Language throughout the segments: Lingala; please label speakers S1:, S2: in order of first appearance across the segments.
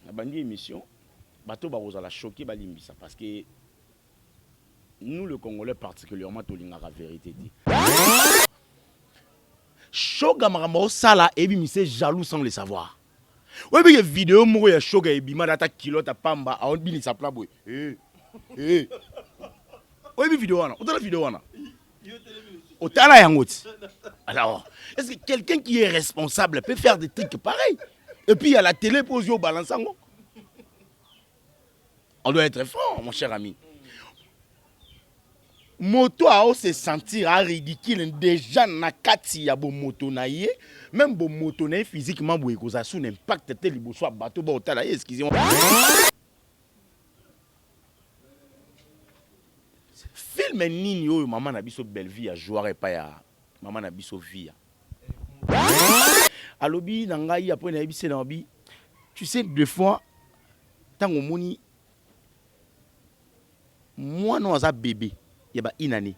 S1: La bandi émission, bateau barosa la choqué balimbisa parce que nous le Congolais particulièrement tolinga la vérité dit. Choga marambo sala ebi mise jaloux sans le savoir. Ouais mais vidéo mo ya choga ebi madata kilote pamba a on bini sa pla boy. Ouais mais vidéo wana, otala vidéo wana. Otala yangoti. Alors, est-ce que quelqu'un qui est responsable peut faire des trucs pareils? Et puis il y a la télé pour jouer au balançango. On doit être fort, mon cher ami. Moto a se sentir ridicule déjà na kati ya bo moto na ye, même bo moto na physiquement bo ekoza sous impact tel liboso a bateau ba otala ye, excusez-moi. Film nini oyo maman na biso belle vie a jouer pa ya maman na biso vie. Alobi na ngai après na bise na bi. Tu sais deux fois tango moni moi non za bébé il y a une année.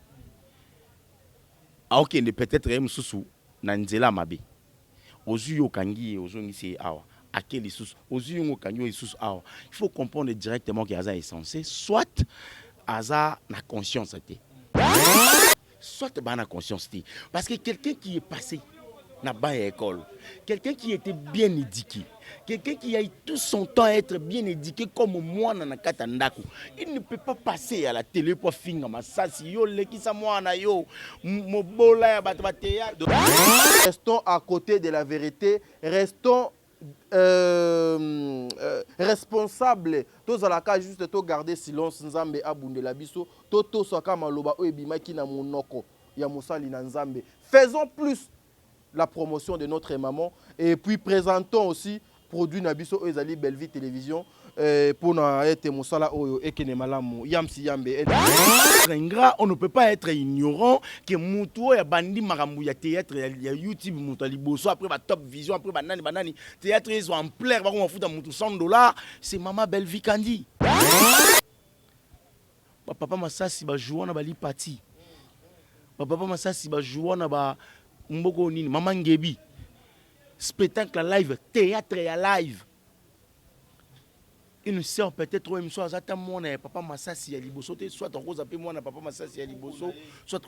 S1: Ah ok, peut-être mususu na nzela mabe. Ozu yo kangi ozu ngisi awa. Akeli susu ozu yo kangi susu awa. Il faut comprendre directement que aza est censé soit aza na conscience té. Soit ba na conscience té parce que quelqu'un qui est passé na ba école, quelqu'un qui était bien éduqué, quelqu'un qui a eu tout son temps à être bien éduqué comme moi na katandako, il ne peut pas passer à la télé pour finir ma sasi yo le ki sa moi na yo mobola ya bato ba théâtre.
S2: Restons à côté de la vérité, restons responsables. Tous à la cas juste to garder silence nzambe abunde la biso, to soka maloba o ebimaki na monoko ya musali na nzambe. Faisons plus la promotion de notre maman et puis présentons aussi produit Nabiso Ezali Belleville Télévision pour être Moussala Oyo et Kenemalamu Yamsi Yambe.
S1: On ne peut pas être ignorant que Moutou ya bandi maramou ya théâtre ya YouTube Moutali Bosso après Top Vision après banani théâtre ils sont en plein va on fout dans Moutou $100 c'est maman Belleville Kandi. Papa Massasi ba jouer na bali parti. Papa Massasi ba jouer na ba Mboko nini maman Ngebi spectacle live théâtre ya live une sœur peut-être même soit azata mon papa Massasi ya liboso soit on cause appeler moi na papa Massasi ya liboso soit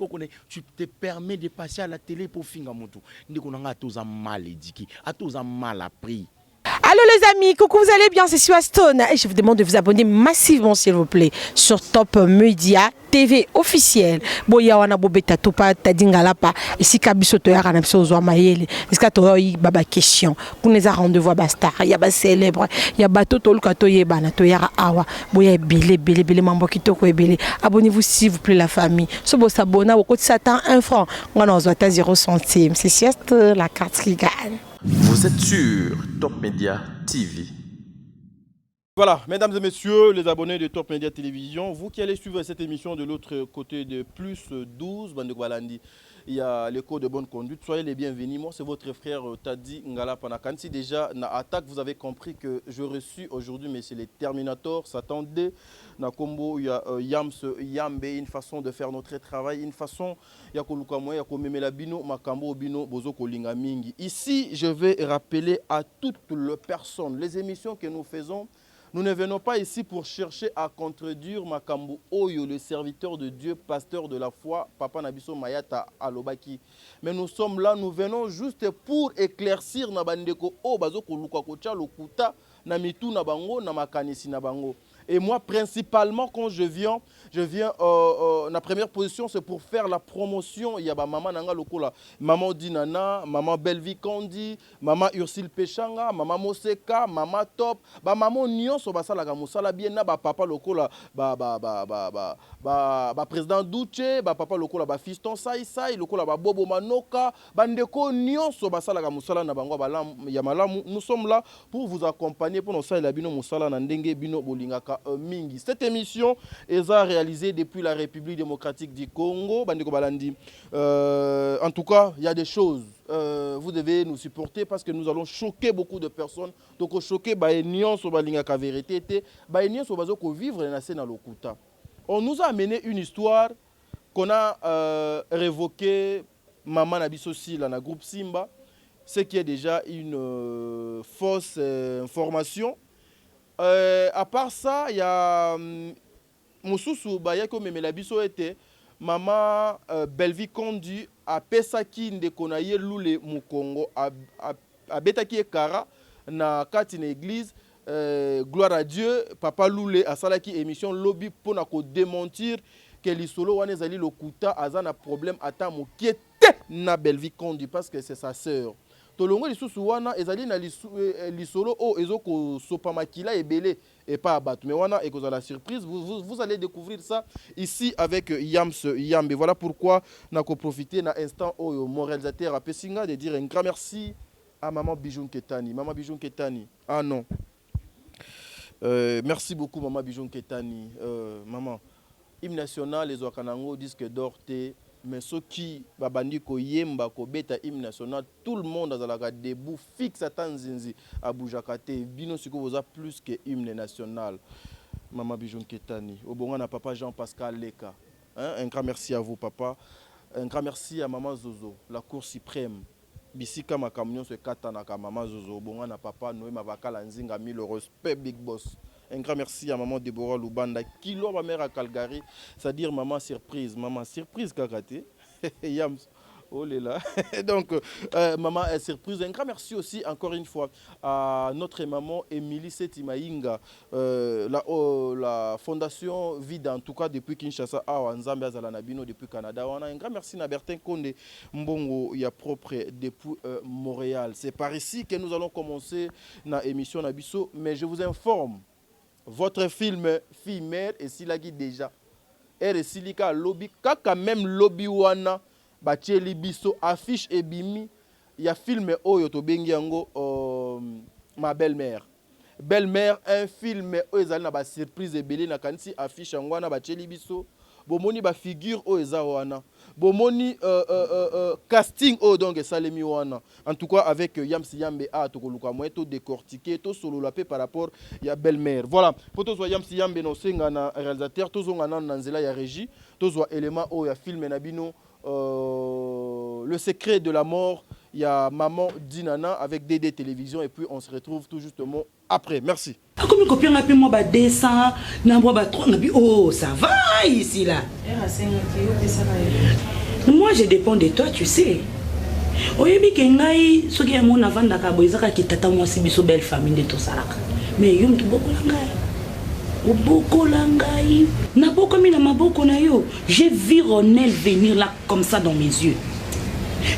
S1: tu te permets de passer à la télé pour finga moto ndiko nanga atoza mal éduqué atoza mal appris.
S3: Allô les amis, coucou, vous allez bien, c'est Stone et je vous demande de vous abonner massivement s'il vous plaît sur Top Media TV officiel. Boya wana bobeta topa tadingala pa ici kabiso to ya kana biso zo mayele. Est-ce que to yi baba question. Pour les rendez-vous ba star, ya ba célèbre, ya ba toto luka to yeba na to ya awa. Boya belé mambo kitoko ebele. Abonnez-vous s'il vous plaît la famille. So bo s'abonner au côté Satan 1 franc. On a 0 centime. C'est sieste la carte qui gagne.
S4: Vous êtes sur Top Media TV.
S2: Voilà, mesdames et messieurs, les abonnés de Top Media Télévision, vous qui allez suivre cette émission de l'autre côté de plus 12, Bande Gualandi, il y a l'écho de bonne conduite. Soyez les bienvenus. Moi, c'est votre frère Tadi Ngala Panakan. Si déjà, na attaque, vous avez compris que je reçus aujourd'hui, mais c'est les Terminators, Satan D, na combo, il y a Yams, Yambe, une façon de faire notre travail, une façon, il y a Kolukamwe, il y a Komemela Bino, Makambo Bino, Bozo Kolinga Mingi. Ici, je vais rappeler à toutes les personnes, les émissions que nous faisons. Nous ne venons pas ici pour chercher à contredire Makambo Oyo, le serviteur de Dieu, pasteur de la foi, Papa Nabiso Mayata Alobaki. Mais nous sommes là, nous venons juste pour éclaircir Nabandeko O Bazoko Lukakocha Lokuta, Namitu Nabango, Namakanisi Nabango. Et moi, principalement, quand je viens la première position, c'est pour faire la promotion. Il y a maman Nanga Lokola, maman Dinana, maman Belleville Kandi, maman Ursule Pechanga, maman Moseka, maman Top, maman Nyon, Sobasala Gamusala, bien, papa Lokola, président Douche, papa Lokola, fiston Sai Sai, Lokola, Bobo Manoka, Bandeko Nyon, Sobasala Gamusala, Nabango, Yamalamu. Nous sommes là pour vous accompagner pour nos salles Bino Musala, Nandenge, Bino Bolingaka. Mingi. Cette émission est réalisée depuis la République démocratique du Congo. En tout cas, il y a des choses. Vous devez nous supporter parce que nous allons choquer beaucoup de personnes. Donc, choquer la vérité. Vivre dans l'Okuta. On nous a amené une histoire qu'on a révoquée Maman Nabiso Sila dans le groupe Simba. Ce qui est déjà une fausse information. À part ça, il y a Moussousou Bayako Memelabiso était maman Belvi Kondi a pesaki ndekonaye lule mukongo a betaki ekara na kati na église gloire à Dieu papa lule a salaki émission lobby pour na ko démentir que lisolo wana ezali lokuta azana problème ata mokiete na Belvi Kondi parce que c'est sa sœur. Tolongo lisusu wana ezali na lisolo o ezoko sopa makila ebele et pas abattu. Mais wana et la surprise, vous allez découvrir ça ici avec Yams Yambe. Voilà pourquoi n'a ko profiter na instant au mon réalisateur a Pessinga de dire un grand merci à maman Bijoun Ketani. Maman Bijoun Ketani. Ah non. Merci beaucoup maman Bijoun Ketani. Maman hymne national les Ouakanango disque d'or te. Mais ceux qui babandi ko yemba ko beta hymne national, tout le monde a la debout fixe à Tanzinzi à Boujakate. Bino siko vous a plus que hymne national. Maman Bijoun Ketani. Au bon à papa Jean-Pascal Leka. Hein? Un grand merci à vous papa. Un grand merci à maman Zozo, la cour suprême. Bisika ma camion se katanaka maman Zozo. Au bon à papa Noé Mavakala Nzinga mis le respect big boss. Un grand merci à maman Deborah Lubanda, qui l'a ma mère à Calgary, c'est-à-dire maman surprise Kakate. Yams, oh là. Donc, maman surprise. Un grand merci aussi, encore une fois, à notre maman Émilie Setimaïnga, la fondation Vide, en tout cas depuis Kinshasa, à Nzambe Azalanabino, depuis Canada. On a un grand merci à Bertin Konde Mbongo, il y a propre depuis Montréal. C'est par ici que nous allons commencer notre émission Nabiso, mais je vous informe. Votre film Fille Mère et Silagi déjà. Et Silika lobby, kaka même lobby wana bacheli biso affiche et bimi. Il y a film Oyo to bengiango ma belle-mère. Belle-mère un film ezali na ba surprise ebele na kanisi affiche ngwana bacheli biso. Bomoni ba figure o eza wana. Bomoni casting o donc salemi wana. En tout cas avec Yams Yambe a to koluka mo to décortiquer to solo la paix par rapport ya belle-mère. Voilà, pour to Yams Yambe no senga na réalisateur to zonga na nzela ya régie, to zo élément o ya film na bino le secret de la mort, il y a Maman Dinana avec DD Télévision et puis on se retrouve tout justement après. Merci.
S5: Comme copie on a pu moi ba 200 na moi ba 3 oh ça va ici là. Moi je dépends de toi tu sais. Oyebi ke ngai soki ya mona vanda ka boizaka ki tata moi si biso belle famille de tout ça là. Mais yum tu boko la ngai. Oboko la ngai. Na boko mi na maboko na yo. J'ai vu Ronel venir là comme ça dans mes yeux.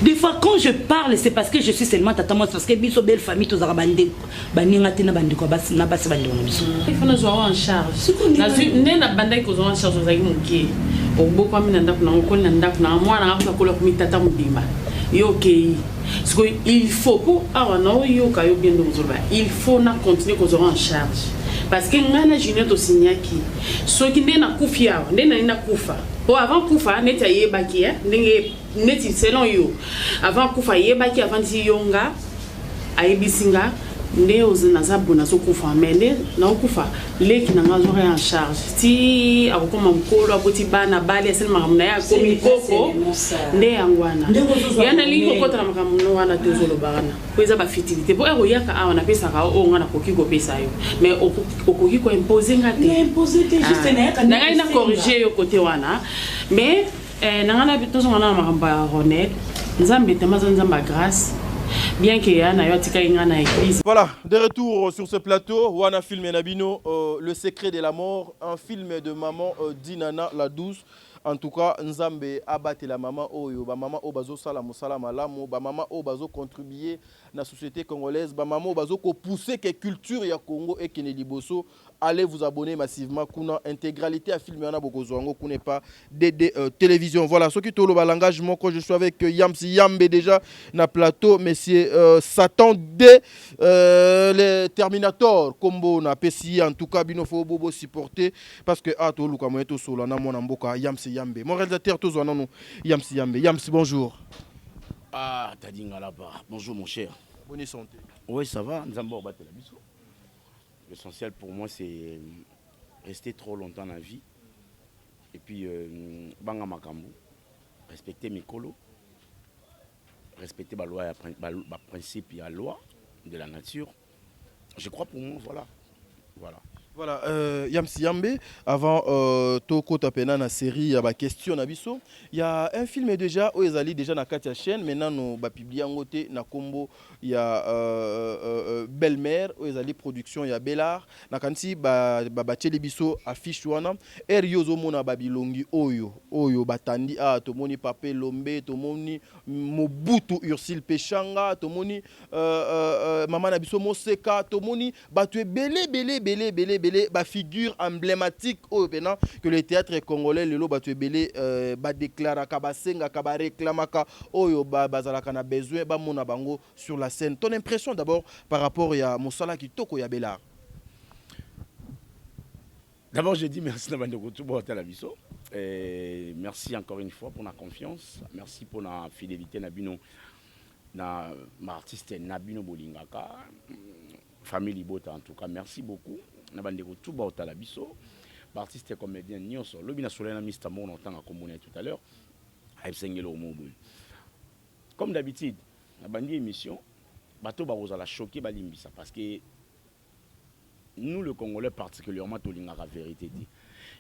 S5: Des fois quand je parle c'est parce que je suis seulement tata moi parce que biso belle famille to zaka bande baninga te na bande ko basi na basi bande na biso.
S6: Il faut nous avoir en charge. Na ne na bande ko zo en charge zaki mukie. Oboko mi na ndako na ko na ndako na moi na ko ko mi tata mudimba. Yo okay. Parce que il faut pour ah non yo ka yo bien de il faut na continuer ko zo en charge. Parce que ngana junior to signaki. So ki ndena kufia, ndena ina kufa. Oh, avant Koufa, net a yebaki, net selon you. Avant Koufa yebaki, avant si yonga, a yebisinga, ne oze nazabuna so Koufa, mais ne na Koufa, les qui n'ont pas en charge. Si a comme un colo, a petit bana, bali, seulement ramna, comme coco, ne angwana. Yana lingo contre la ramna, tozolo barana. Poisa ba fitilité. Bo ero yaka a on appelle ça o ngana koki ko pesa yo. Mais o koki ko imposer ngate. Imposer juste na ina corriger yo côté wana. Mais nangana bitozo ngana makamba Ronel. Nzambe tamaza nzamba grâce. Bien qu'il y ait une église.
S2: Voilà, de retour sur ce plateau, Wana Film Nabino, Le secret de la mort, un film de maman Dinana la douce. En tout cas, Nzambe abatté la maman Oyo, ba maman Obazo Salam Salam Alamo, ba maman Obazo contribuer à la société congolaise, ba maman Obazo ko pousser que culture ya Congo et Kene Liboso. Allez vous abonner massivement kuna intégralité à filmer on a beaucoup zongo connaît pas DD télévision. Voilà, ce qui est le langagement quand je suis avec Yams Yambe déjà na plateau monsieur Satan de les Terminator combo na PCI en tout cas bino faut bobo supporter parce que a to luka moyeto solo na mona mboka Yams Yambe. Mon réalisateur tous non non Yams Yambe. Yams bonjour.
S1: Ah Tadinga là-bas. Bonjour mon cher.
S2: Bonne santé.
S1: Oui, ça va, nous avons battu la biso. L'essentiel pour moi, c'est rester trop longtemps dans la vie. Et puis, banga makambu, respecter mes colos, respecter la loi, principe et la loi de la nature. Je crois pour moi, voilà. Voilà.
S2: Voilà, Yamsi Yambe, avant Toko Tapena na série, il y a ma question Nabiso. Il y a un film déjà où ils allaient déjà na Katia chaîne, maintenant nous va publier en côté na combo, il y a Belle-Mère où ils allaient production, il y a Bellard, na kanti ba tcheli biso affiche wana, Eriozo mona babilongi oyo batandi tomoni Pape Lombe, tomoni Mobutu Ursule Pechanga, tomoni Maman Nabiso Moseka, tomoni batue belé ba figure emblématique que le théâtre congolais lelo batu belé ba déclara ka basenga ka ba réclamaka oyo bazalaka na besoin ba mona bango sur la scène. Ton impression d'abord par rapport à Mosala Kitoko ya Bellard?
S1: D'abord, je dis merci Nabandeko Tubo Talabiso. Merci encore une fois pour la confiance. Merci pour la fidélité Nabino na artiste Nabino Bolingaka. Famille Libota en tout cas, merci beaucoup. Nabandeko Tubo Talabiso. Artiste et comédien Nyonso. Lobina Solena Mistamon en tant que tout à l'heure. Comme d'habitude, Nabandi émission, bateau barosa la choqué balimbisa parce que nous le Congolais particulièrement tolinga la vérité dit.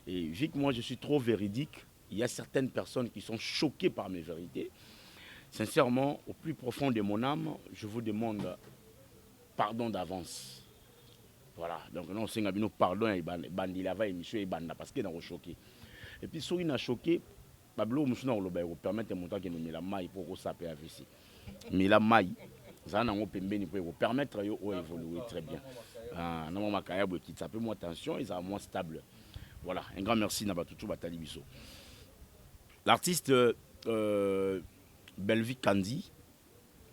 S1: Et vu que moi je suis trop véridique, il y a certaines personnes qui sont choquées par mes vérités. Sincèrement, au plus profond de mon âme, je vous demande pardon d'avance. Voilà, donc non, c'est un pardon et bandi lava émission et banda parce qu'il est choqué. Et puis si il a choqué, Pablo Moussuna Olobaïro permettre mon temps que nous la maille pour que ça peut AVC. Mais la maille, ça n'a pas permettre d'évoluer très bien. Non, ma carrière qui ça peut moins tension et ça moins stable. Voilà, un grand merci Nabatutu Batali Bisso. L'artiste Belvi Kandi,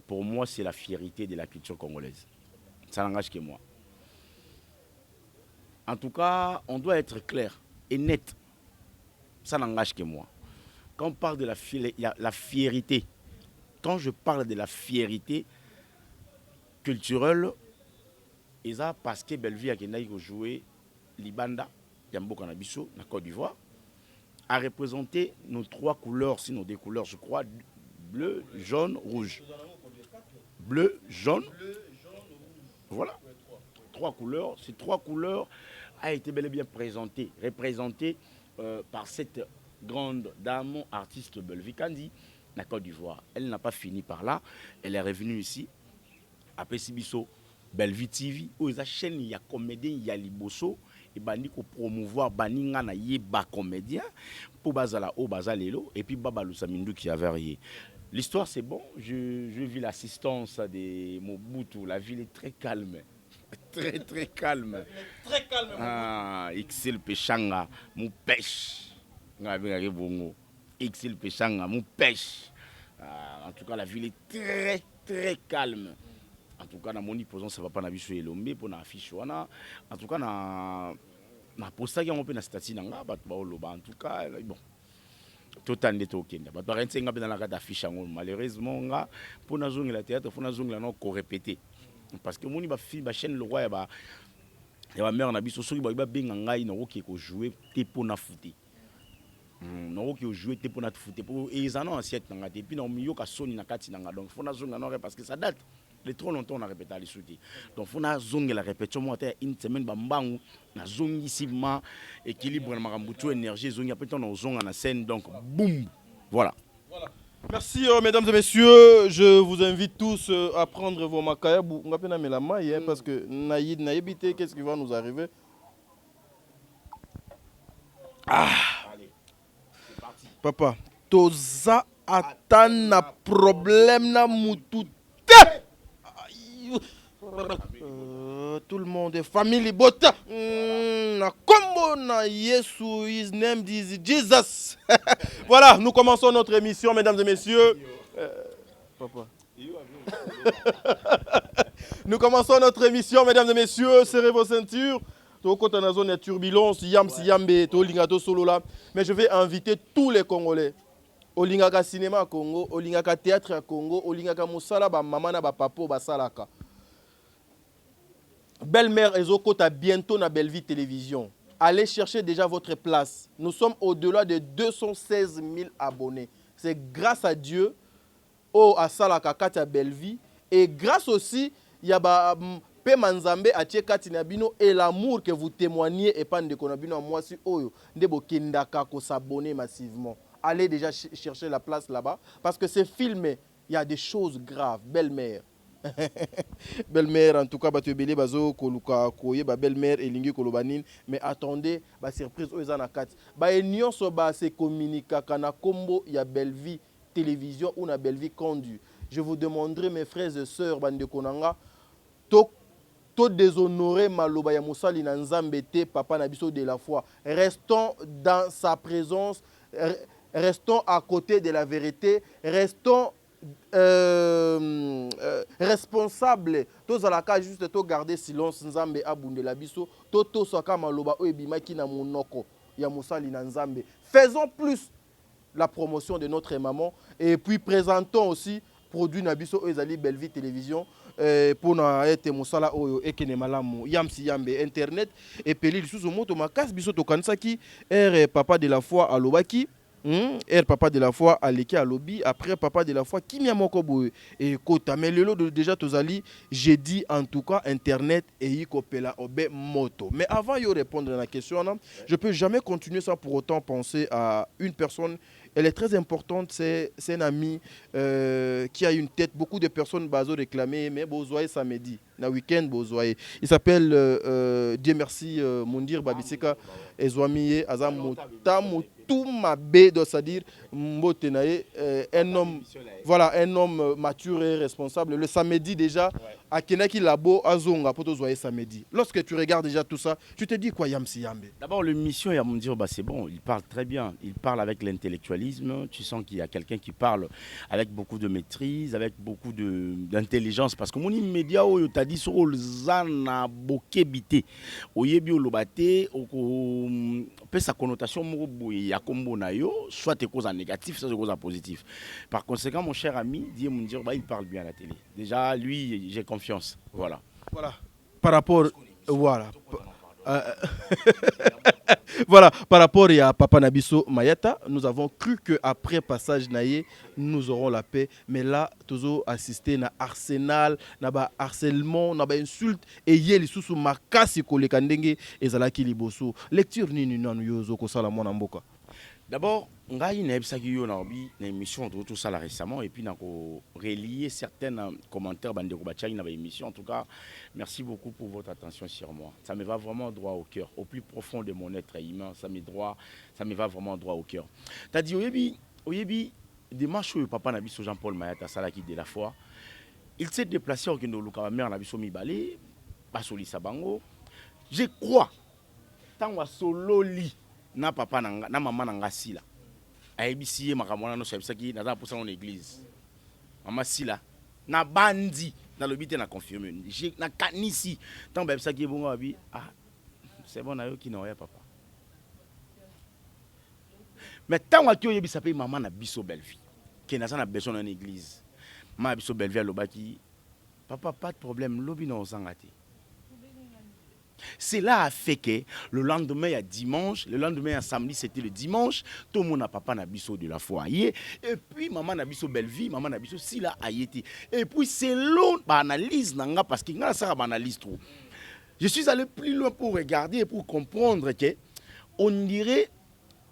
S1: pour moi, c'est la fierté de la culture congolaise. Ça n'engage que moi. En tout cas, on doit être clair et net. Ça n'engage que moi. Quand on parle de la fierté, quand je parle de la fierté culturelle, et ça parce que Belvi a joué Libanda, Yambo Kanabiso, la Côte d'Ivoire, a représenté nos trois couleurs, sinon des couleurs, je crois, bleu, jaune, rouge. Bleu, jaune, voilà. Trois couleurs. Ces trois couleurs a été bel et bien représentées par cette grande dame, artiste Belvi Kandi, la Côte d'Ivoire. Elle n'a pas fini par là. Elle est revenue ici, après Sibiso, Belvi TV, où il y a chaîne, il y a comédien, il y a Liboso, et bandi ko promouvoir baninga na yeba comédien pour bazala o bazalelo et puis baba Lusamindu qui a varié. L'histoire c'est bon, je vis l'assistance de Mobutu, la ville est très calme. Très calme.
S2: Très calme.
S1: Ixil Pechanga, mon pêche. Ixil Pechanga, mon pêche. En tout cas, la ville est très calme. En tout cas, dans mon hypothèse, ça ne va pas n'aviser et l'homme pour n'afficher. En tout cas, na posta qui a un peu na statut nanga, en tout cas, bon. Tout en est ok. Bah, rien c'est dans la carte d'affiche. Malheureusement, pour nous jouer la théâtre, pour nous jouer la non répéter. Parce que mon ba chaîne le roi ba mère na biso soki ba benga ngai na oki ko jouer te pour na fouter. Na oki ko jouer te pour na fouter pour et ils en ont assiette na ngate puis na miyo ka soni na kati na donc faut na zonga non parce que ça date de trop longtemps on a répété les soutis. Donc faut na zonga la répétition moi une semaine ba mbangu na zongi sima équilibre na makambutu énergie zongi après on zonga na scène donc boum. Voilà.
S2: Merci mesdames et messieurs, je vous invite tous à prendre vos makaya parce que naïbité, qu'est-ce qui va nous arriver? Allez, c'est parti. Papa, toza atana problème na mutu. Tout le monde est famille bota. Na combo na Yesu, his name is Jesus. Voilà, nous commençons notre émission, mesdames et messieurs. Papa. Nous commençons notre émission, mesdames et messieurs. Serrez vos ceintures. Quand on a zone de turbulence, mais je vais inviter tous les Congolais. Au Lingaka cinéma Congo, au Lingaka théâtre à Congo, au Lingaka Moussala, Mamana, Papo, Basalaka. Belle-Mère Ezokota bientôt na Belleville Télévision. Allez chercher déjà votre place. Nous sommes au-delà de 216 000 abonnés. C'est grâce à Dieu, à Salaka Katia Belleville. Et grâce aussi, il y a pe manzambe atie kati na bino et l'amour que vous témoignez et pas ndeko na bino à moi si oyo nde bokendaka ko s'abonner massivement. Allez déjà chercher la place là-bas parce que c'est filmé, il y a des choses graves. Belle-mère. Belle-mère, en tout cas, bato ebele bazo koluka koye ba belle-mère elingi kolobanine, mais attendez, ba surprise oyo na kati. Ba nyonso ba se communica kana kombo ya Belle Vie télévision ou na Belle Vie conduit. Je vous demanderai mes frères et sœurs bande konanga to déshonorer maloba ya mosali na nzambe te papa na biso de la foi. Restons dans sa présence, restons à côté de la vérité, restons responsable tozalaka juste to garder silence nzambe abundela biso to soka maloba o ebimaki na monoko ya mosali na nzambe. Faisons plus la promotion de notre maman et puis présentons aussi produit na biso ezali Belle Vie télévision pour na ete mosala oyo ekene malamu yamsi yambe internet et peli lisusu moto makasi biso to kansaki papa de la foi alobaki papa de la foi aleki alobi après papa de la foi kimia moko boye et kota mais lelo déjà tozali j'ai dit en tout cas internet et yikopela obe moto. Mais avant de répondre à la question là, je peux jamais continuer sans pour autant penser à une personne. Elle est très importante, c'est un ami qui a une tête. Beaucoup de personnes bazo réclamé, mais bozoye samedi, na week-end bozoye. Il s'appelle Dieu merci Mundir Babisika Ezwamiye Azam Toumabé, c'est-à-dire Mbotenaye, un homme, voilà, un homme mature et responsable. Le samedi déjà, à Kenaki Labo, Azonga, pour zoyer samedi. Lorsque tu regardes déjà tout ça, tu te dis quoi Yamsi Yambe?
S1: D'abord, l'émission Yamundir, c'est bon, il parle très bien. Il parle avec l'intellectualisme. Tu sens qu'il y a quelqu'un qui parle avec beaucoup de maîtrise, avec beaucoup d'intelligence. Parce que mon immédiat, tu as dit sur le Zana Bokebite, Oyebi Olobate, peut sa connotation, soit des causes en négatif, soit des causes en positif. Par conséquent, mon cher ami, Yamundir, il parle bien à la télé. Déjà, lui, j'ai confiance. Voilà.
S2: Voilà. Par rapport. Voilà. Voilà, par rapport à Papa Nabiso Mayata, nous avons cru qu'après passage naïe, nous aurons la paix. Mais là, toujours assisté à arsenal, à harcèlement, à insulte, et yeli sous makasi ko lekandenge et zalaki liboso. Lecture ni non yozo ko sala mona mboka.
S1: D'abord, on a une émission de tout ça là récemment et puis on a relié certains commentaires dans l'émission. En tout cas, merci beaucoup pour votre attention sur moi. Ça me va vraiment droit au cœur, au plus profond de mon être humain. Ça me va vraiment droit au cœur. Tu as dit, Oyebi, démarche où papa Nabiso Jean-Paul Mayata Salaki de la foi, il s'est déplacé au Kendo mère Nabiso Mibale, Basoli Sabango. Je crois, tant que Sololi. Na papa na maman na ngasila ayebisi makamona no sabisaki na za posa na église mama sila na bandi na lobité na confirmer j'ai na kanisi tant babisaki bongo abi c'est bon na yo ki na oya papa mais tant wa ki oyebisa pe maman na biso Belle Vie ke na za na besoin na église ma biso Belle Vie lobaki papa pas de problème lobi na ozangate. Cela a fait que le lendemain, il y a dimanche, le lendemain, il y a samedi, c'était le dimanche. Tout le monde n'a papa Nabiso de la foyer. Et puis, maman Nabiso Belle Vie, maman Nabiso Sila Ayeti. Et puis, c'est l'autre analyse, parce qu'il y a ça analyse trop. Je suis allé plus loin pour regarder et pour comprendre que on dirait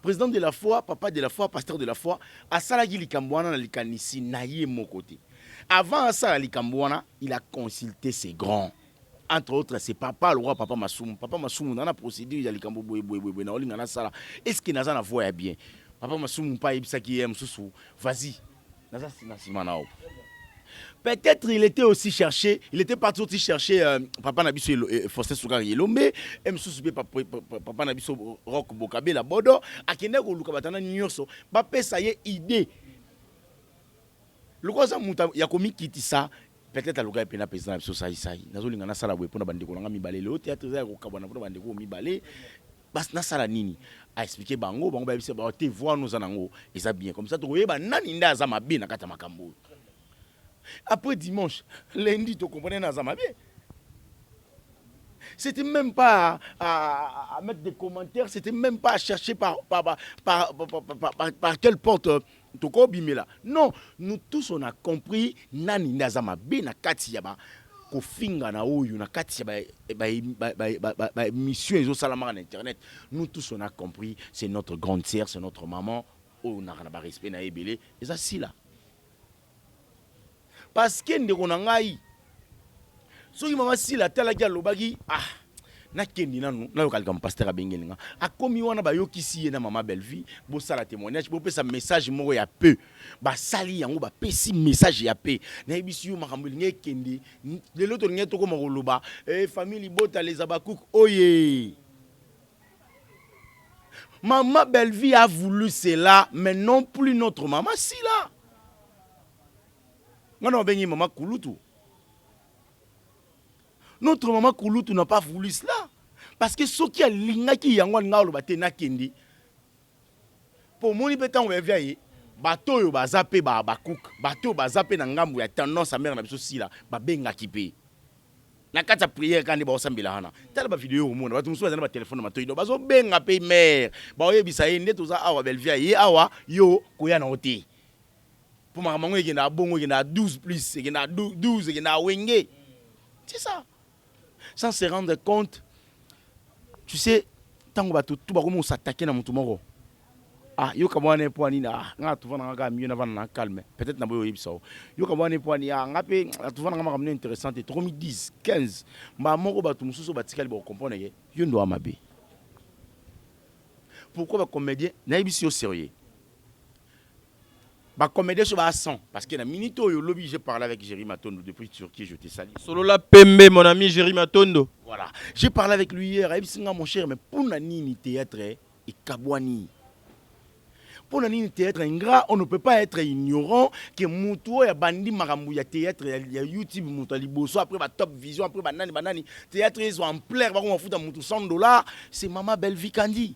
S1: président de la foi, papa de la foi, pasteur de la foi, à Salagi Likambouana, Likanisi, Naye mon côté. Avant ça, Likambouana, il a consulté ses grands. Entre autres, c'est papa, le roi, papa Massoum. Papa Massoum, dans la procédure, il y a les cambo boy, na olinga na sala. Est-ce qu'il n'a pas voix bien? Papa Massoum, pas ibsa qui aime sous. Vas-y. Naza simanao. Peut-être il était aussi cherché, il était parti aussi chercher papa Nabiso Faustin Soukari Yelombe, papa Nabiso Rock Bokabe la Bodo, akende ko luka batana nyonso, ba pesa ye idée. Le cosa muta ya komi kiti ça. Peut-être à l'occasion de la président de la société, nous avons dit que pour le théâtre, nous avons dit que expliquer bango bango ba te voir nous anango et ça bien comme ça to yeba nani nda za mabe na kata makambo. Après dimanche, lundi tu comprenais na za mabe. C'était même pas à mettre des commentaires, c'était même pas à chercher par quelle porte là. Non, nous tous on a compris nani nazama be na kati yaba kofinga na oyo na kati ya mission ezosalama na internet. Nous tous on a compris, c'est notre grande sœur, c'est notre maman. On a un respect na ebele et ça si là. Parce que ndeko na ngai soki mama si la tala ki alobaki na kendi nanu na yokalika pasteur abengelinga akomi wana bayokisi ye na mama Belle-Vie bo sala témoignage bo pesa message moko ya peu ba sali yango ba pesi message ya peu na ebisi yo makambo linge kendi lelo to linge to ko makoloba famille bota les abakouk oye. Maman Belle-Vie a voulu cela, mais non plus notre maman si là. Maintenant, on maman Kouloutou. Notre maman Kouloutou n'a pas voulu cela. Parce que ce qui a l'inga qui yango nga lo bate na kendi. Pour moni betan on vient bato yo bazape ba bakouk, bato bazape na ngambu ya tendance à mère na biso si là, ba benga kipe. Na kata prière quand ba osambela hana tala ba vidéo au monde batu musuba na ba téléphone matoyi do bazo benga pe mère ba oyebisa ye ndeto za awa Belle-Vie ye awa yo koya na hote pour mamango yeke na bongo yeke na 12 plus yeke na 12 yeke na wenge. C'est ça, sans se rendre compte. Tu sais tango batu tout ba komo s'attaquer na mutu moko yo kabwane poani na nga tuvana nga mieux na vana calme peut-être na boyo yebisa yo kabwane poani nga pe tuvana nga makamne intéressant et 10 15 ma moko batu mususu batikali ba comprendre ye yo ndo amabe. Pourquoi ba comédien na yebisi yo sérieux ba comédien sur ba 100 parce que na minute yo lobby j'ai parlé avec Jérémy Matondo depuis Turquie, je te salue.
S2: Solo la Pembe mon ami Jérémy Matondo.
S1: Voilà, j'ai parlé avec lui hier yebisi nga mon cher mais pour na nini théâtre et kabwani. Pour nani théâtre ingrat, on ne peut pas être ignorant que mutuo ya bandi makambu ya théâtre ya YouTube mutu liboso après ba Top Vision après banani théâtre ils sont en plaire ba ko mafuta mutu $100, c'est Maman Belle-Vie Kandi.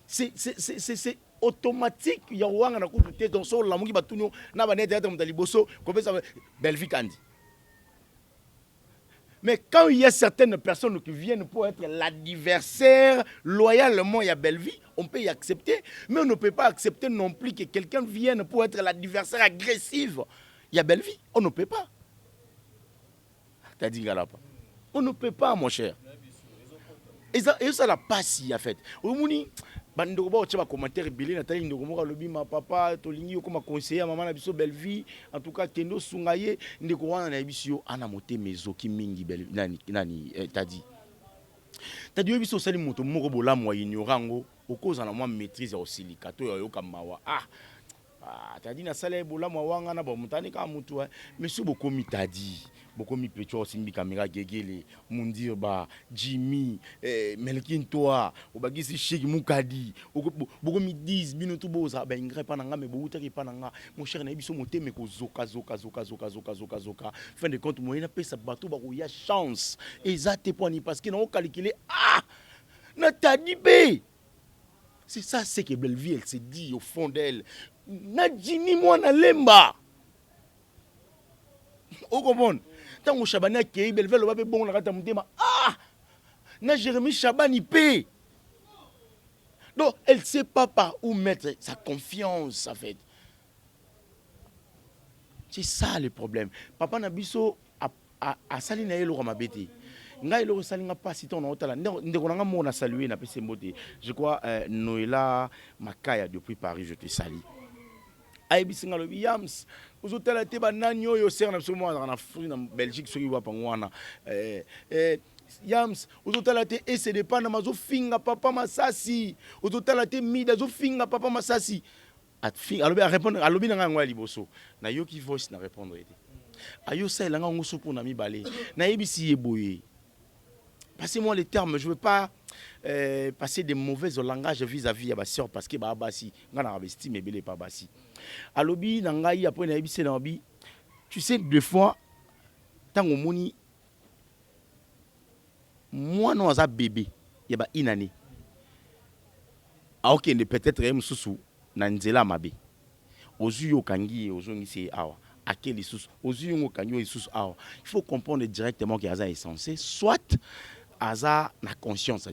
S1: C'est automatique ya wanga na kutu te donc so la mungi batunyo na ba théâtre mutu liboso ko pesa Belle-Vie Kandi. Mais quand il y a certaines personnes qui viennent pour être l'adversaire loyalement, il y a Belle-Vie, on peut y accepter. Mais on ne peut pas accepter non plus que quelqu'un vienne pour être l'adversaire agressif. Il y a Belle-Vie, on ne peut pas. T'as dit Galapa. On ne peut pas, mon cher. Et ça la passe, en fait. Bandoko ba otcheba commentaire bilé natali ndoko moka lobi ma papa tolingi yo comme conseiller maman na biso Belle-Vie en tout cas kendo sungaye ndeko wana na biso ana mote mezo ki mingi belle nani tadi biso sali moto moko bolamu wa ignorango okoza na moi maîtrise ya osilicato yo kamawa tadi na sala bolamu wanga na ba mutani ka mutu monsieur bokomi tadi bokomi pecho simbi kamera gegele mundir ba Jimmy Melkin toa obagisi shiki mukadi bokomi 10 minutu boza ba ingre pa nanga me bouta ki pa nanga mon cher na biso moteme ko zoka fin de compte moyena pesa bato ba ko ya chance ezate poni parce que na on calculer na tadi be. C'est ça c'est que Belle-Vie elle se dit au fond d'elle na Jimmy moi na lemba au comprendre. Tant que Chabani a créé Belle-Vie, le va bon la rata mutema. Na Jérémy Chabani paie. Donc elle sait pas par où mettre sa confiance en fait. C'est ça le problème. Papa Nabiso a sali na yelo ma bête. Nga yelo sali nga pas si ton otala. Ndeko nga mo na saluer na pese mbote. Je crois Noëlla Makaya depuis Paris, je te salue. Aïbisinga le Yams. Vous avez été banani yo ser na somo na Belgique soki wa pangwana Yams vous avez été et c'est dépend na mazo finga papa masasi vous avez été mida zo finga papa masasi at finga alobi répondre alobi nga ngwa liboso na yo ki voice na répondre été ayo ça la nga ngoso pour na mi balé na yebisi yeboye. Passez-moi les termes, je veux pas passer des mauvais langages vis-à-vis à ma sœur parce que bah basi ngana investi mais belé pas basi alobi nangai après na yebisi na obi. Tu sais des fois tango moni moi non za bébé ya ba inane OK ne peut-être mususu na nzela mabe ozu yo kangi ozongi se awa akeli susu ozu yo kangi susu awa. Il faut comprendre directement que Aza est censé soit Aza na conscience.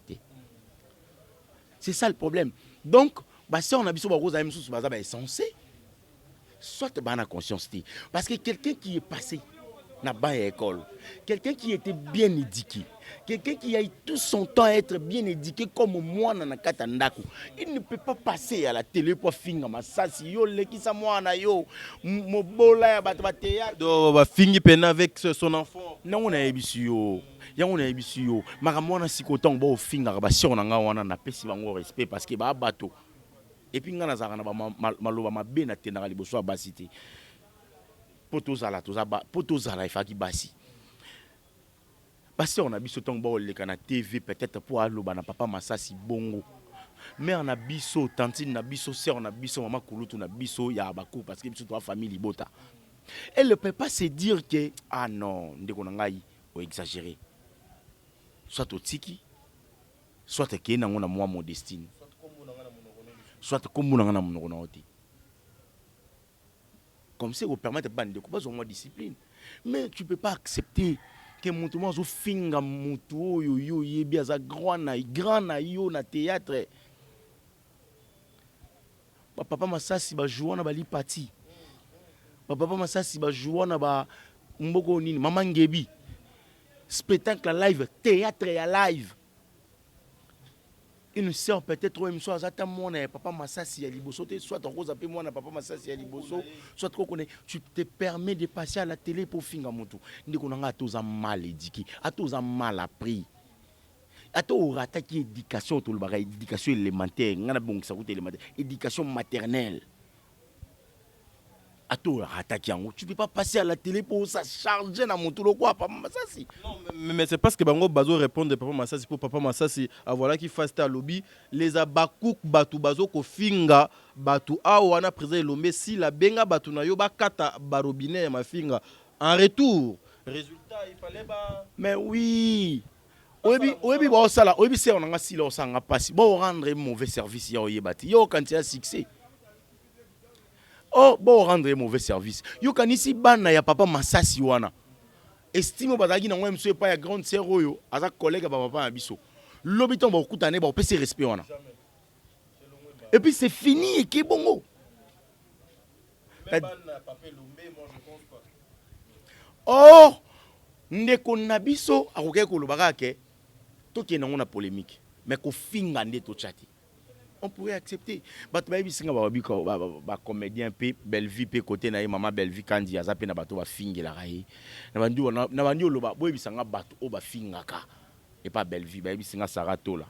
S1: C'est ça le problème. Donc, bah si on a biso ba rosa mususu baza ba est censé soit bana conscience te. Parce que quelqu'un qui est passé na ba école, quelqu'un qui était bien éduqué, quelqu'un qui a eu tout son temps à être bien éduqué comme moi na kata ndako, il ne peut pas passer à la télé pour finga masasi yo lekisa moi na yo mobola ya bato bateya
S2: do ba fingi pena avec son enfant.
S1: Non, on a ébisu yo. Ya on a ébisu yo. Makamona sikoton bo finga ba sur na nga wana na pesi bango respect parce que ba bato. Et puis nga nazaka na ba maloba mabe na tendaka liboso basité. Potozala tozaba potozala ifaki basi. Parce qu'on a biso tong bo leka na TV peut-être pour aloba na papa Masasi bongo. Mais on a biso tantine na biso sœur on a biso maman kulutu na biso ya abaku parce que biso toi famille libota. Elle ne peut pas se dire que ah non, ndeko nangai o exagérer. Soit au tiki, soit ke na ngona moi modestine. Soit comme on a mon comme ça, vous permettez pas de couper sur discipline. Mais tu ne peux pas accepter que mon tour zo finga mutu yo yebi aza grand na yo na théâtre. Papa Masasi ba jouer na bali parti. Papa Masasi ba jouer na ba mboko nini Mama Ngebi. Spectacle live, théâtre ya live. Une sœur peut-être même soit azata mona papa Masasi ya liboso soit en rose appelle moi na papa Masasi ya liboso soit tu te permets de passer à la télé pour finga moto ndeko nanga atoza mal éduqué atoza mal appris ato rata qui éducation to le éducation élémentaire ngana bongisa ko élémentaire éducation maternelle ato rata qui ango tu peux pas passer à la télé pour ça charger na moto quoi papa Masasi.
S2: Non mais c'est parce que bango bazo répondre de papa Masasi pour papa Masasi voilà qui fasse ta lobby les abakouk batu bazo ko finga batu awana présent lombe si la benga batu na yo ba kata barobine ya mafinga en retour résultat il fallait ba
S1: mais oui oyebi ba osala oyebi c'est on nga si lo sanga passi bo rendre mauvais service ya oyebati yo quand il y a succès. Oh, bon rendre mauvais service. Yo kanisi bana ya papa Masasi wana. Estime bazaki na ngwe pas ya grande sœur oyo, aza collègue ba papa biso. Lobiton ba okutane ba opese respect wana. Et puis c'est fini et qui bongo.
S2: Même bana papa Lombe moi je pense pas.
S1: Oh, ndeko na biso akoke ko lobaka ke toke na ngona polémique. Mais ko finga nde to chati. On pourrait accepter. But baby singa ba comédien pe Bellevue pe côté na maman Bellevue kandi azape na bato ba fingi la rayi. Na bandi loba boyebi sanga bato o ba fingaka et pas Bellevue baby singa Sarato là.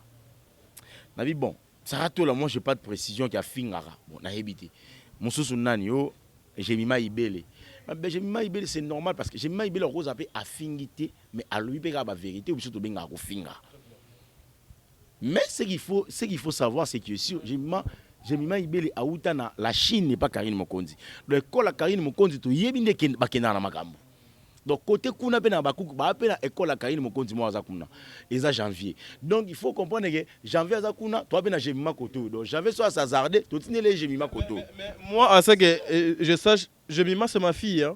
S1: Na bi bon, Sarato là moi j'ai pas de précision qui a fingaka. Bon na hebité. Mususu nani yo Jemima Ibele. Mais Jemima Ibele c'est normal parce que Jemima Ibele rose appelé a fingité mais à lui pe ba vérité ou surtout benga ko finga. Mais ce qu'il faut savoir, c'est que sur Jemima Ibele Aouta na la Chine n'est pas Karine Mokonzi. L'école à Karine Mokonzi, tu y es bien que na makambo. Donc côté kuna pe na bakuku ba pe na école à Karine Mokonzi moi azakuna. Et ça janvier. Donc il faut comprendre que janvier azakuna, toi pe na Jemima Koto. Donc janvier soit hasardé, tu tenais les Jemima Koto.
S2: Mais moi à ça que je sache, Jemima c'est ma fille hein.